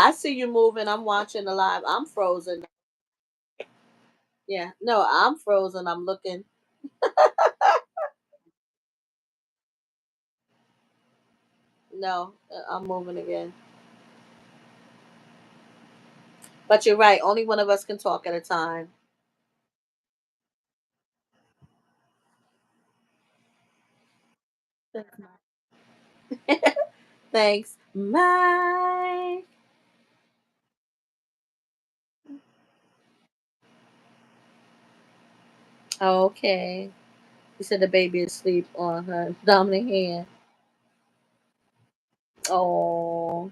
I see you moving. I'm watching the live. I'm frozen. Yeah. No, I'm frozen. I'm looking. No, I'm moving again. But you're right. Only one of us can talk at a time. Thanks. Bye. Okay. You said the baby is asleep on her dominant hand. Oh.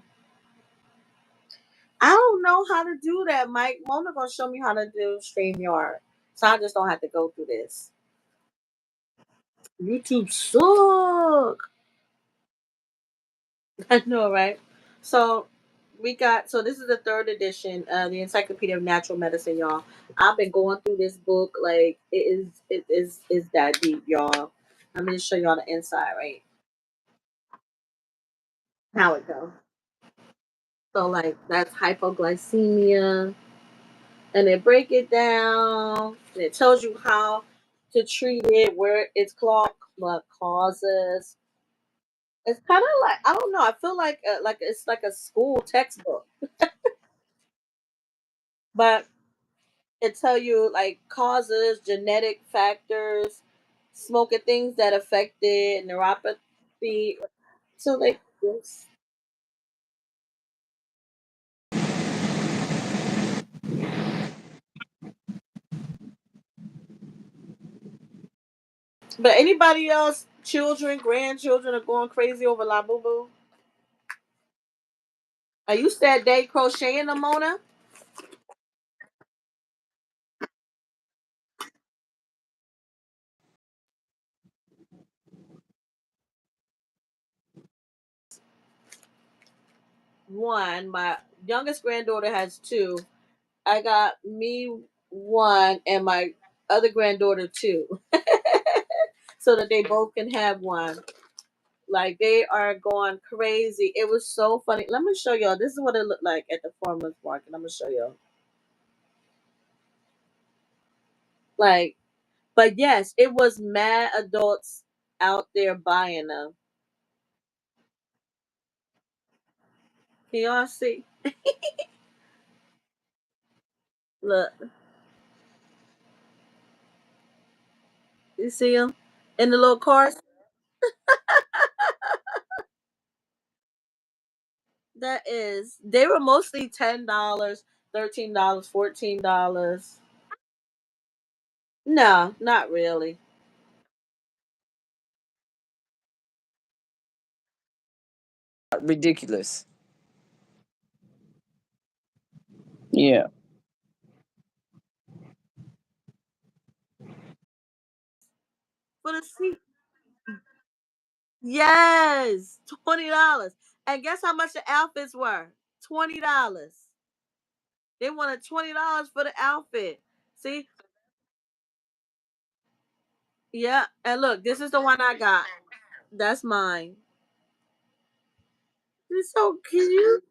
I don't know how to do that, Mike. Mona gonna show me how to do StreamYard. So I just don't have to go through this. YouTube suck. I know, right? So this is the third edition, the Encyclopedia of Natural Medicine, y'all. I've been going through this book like it is that deep, y'all. Let me just show y'all the inside, right? How it goes. So like that's hypoglycemia, and they break it down, and it tells you how to treat it, where it's clogged, what causes. It's kind of like I don't know. I feel like it's like a school textbook, but it tell you like causes, genetic factors, smoking things that affect it, neuropathy. So like this. But anybody else, children, grandchildren, are going crazy over La Boo Boo? Are you that day crocheting, Mona? One. My youngest granddaughter has two. I got me one, and my other granddaughter two, so that they both can have one. Like they are going crazy. It was so funny. Let me show y'all. This is what it looked like at the farmers market. I'm gonna show y'all. Like, but yes, it was mad adults out there buying them. Can y'all see? Look, you see them in the little cars. That is, they were mostly $10, $13, $14. No, not really. Ridiculous. Yeah. For the seat, yes, $20. And guess how much the outfits were? $20. They wanted $20 for the outfit. See? Yeah. And look, this is the one I got. That's mine. It's so cute.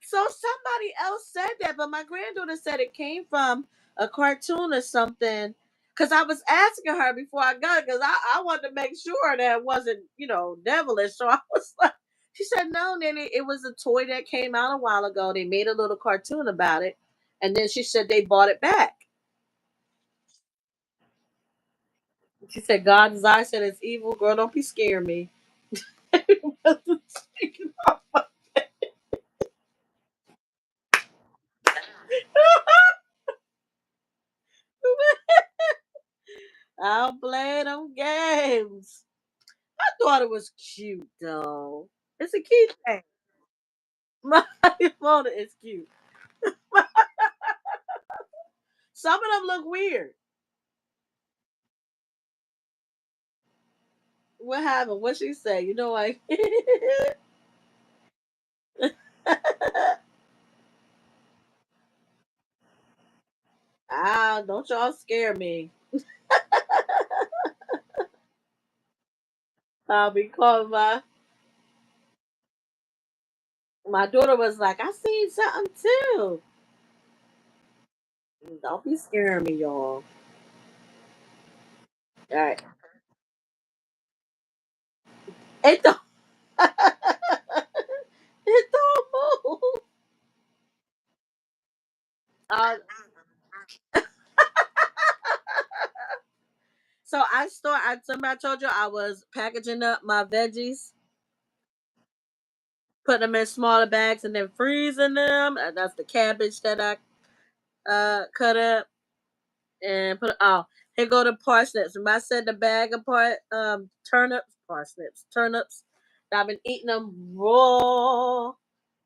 So somebody else said that, but my granddaughter said it came from a cartoon or something. Cause I was asking her before I got it, cause I wanted to make sure that it wasn't, devilish. So I was like, she said, no, Nanny, it was a toy that came out a while ago. They made a little cartoon about it. And then she said they bought it back. She said, God's eye said it's evil. Girl, don't be scaring me. I'll play them games. I thought it was cute though. It's a cute thing. My Mona is cute. Some of them look weird. What happened? What she say? You know I ah, don't y'all scare me. I'll be calling my daughter was like, I seen something too. Don't be scaring me, y'all. All right. It don't it don't move. Uh, so somebody told you I was packaging up my veggies, putting them in smaller bags and then freezing them. That's the cabbage that I cut up and put. Oh, here go the parsnips. Remember I said the bag of turnips. I've been eating them raw,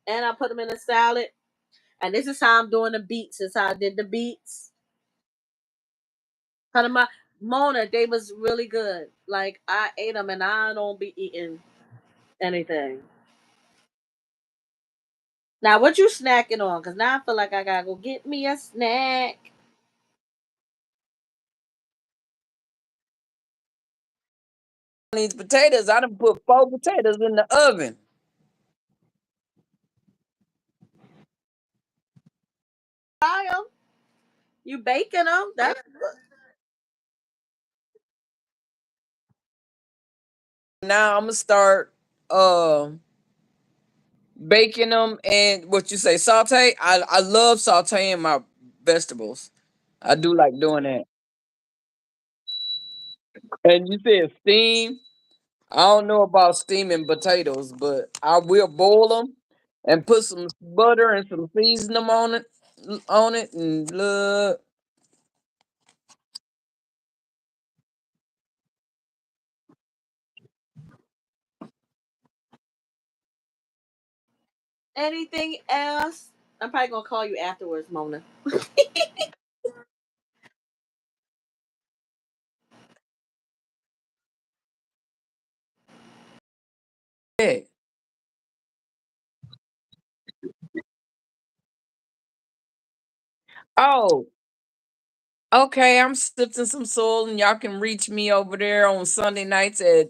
and I put them in a salad. And this is how I'm doing the beets. This is how I did the beets. Cut them up. Mona, they was really good. Like I ate them, and I don't be eating anything. Now, what you snacking on? Cause now I feel like I gotta go get me a snack. These potatoes, I done put 4 potatoes in the oven. Buy them. You baking them? That's Now I'm gonna start uh baking them and what you say, saute. I love sauteing my vegetables. I do like doing that. And you said steam. I don't know about steaming potatoes, but I will boil them and put some butter and some seasoning on it, and look. anything else? I'm probably gonna call you afterwards, Mona. Yeah. Oh, okay. I'm sifting some soil, and y'all can reach me over there on Sunday nights at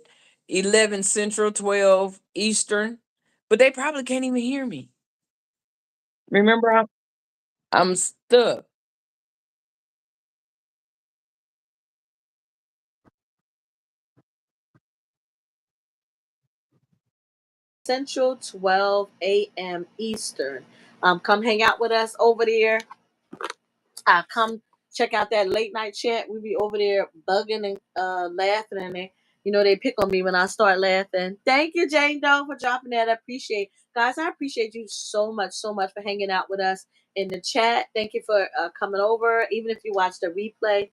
11 Central, 12 Eastern. But they probably can't even hear me. Remember, I'm stuck. Central, 12 a.m. Eastern. Come hang out with us over there. Come check out that late night chat. We be over there bugging and laughing, and they pick on me when I start laughing. Thank you, Jane Doe, for dropping that. I appreciate, guys. I appreciate you so much for hanging out with us in the chat. Thank you for coming over, even if you watch the replay.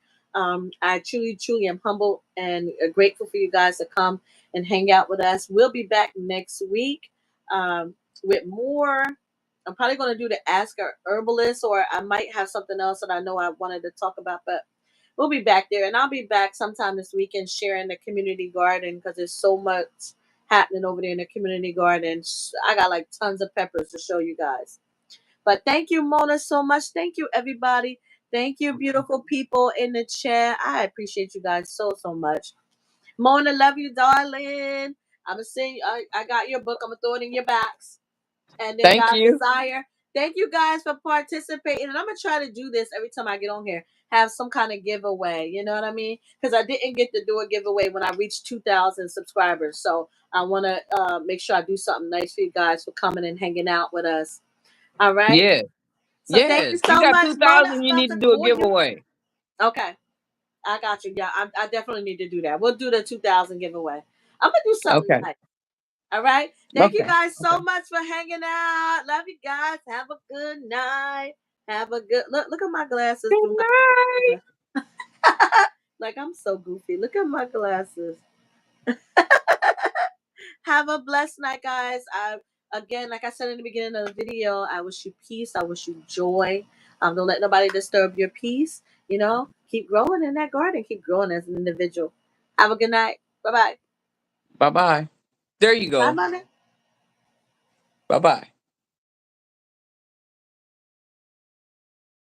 I truly am humble and grateful for you guys to come and hang out with us. We'll be back next week with more. I'm probably going to do the Ask a Herbalist, or I might have something else that I know I wanted to talk about, but we'll be back there. And I'll be back sometime this weekend sharing the community garden because there's so much happening over there in the community garden. I got like tons of peppers to show you guys. But thank you, Mona, so much. Thank you, everybody. Thank you, beautiful people in the chat. I appreciate you guys so much. Mona, love you, darling. I'm gonna send. I got your book. I'm gonna throw it in your box. And then Thank God you. desire. Thank you guys for participating. And I'm gonna try to do this every time I get on here. Have some kind of giveaway. You know what I mean? Because I didn't get to do a giveaway when I reached 2,000 subscribers. So I want to make sure I do something nice for you guys for coming and hanging out with us. All right. Yeah. So thank you Yes. You so got much, Mona. 2,000. I'm You about need to to do a call you. giveaway. Okay. I got you. Yeah, I definitely need to do that. We'll do the 2,000 giveaway. I'm gonna do something Okay. nice. All right. Thank you Okay. guys Okay. so much for hanging out. Love you guys. Have a good night. Have a good look. Look at my glasses. Good night. Like I'm so goofy. Look at my glasses. Have a blessed night, guys. Again, like I said in the beginning of the video, I wish you peace. I wish you joy. Don't let nobody disturb your peace. Keep growing in that garden. Keep growing as an individual. Have a good night. Bye bye. Bye bye. There you Bye, go. mommy. Bye bye.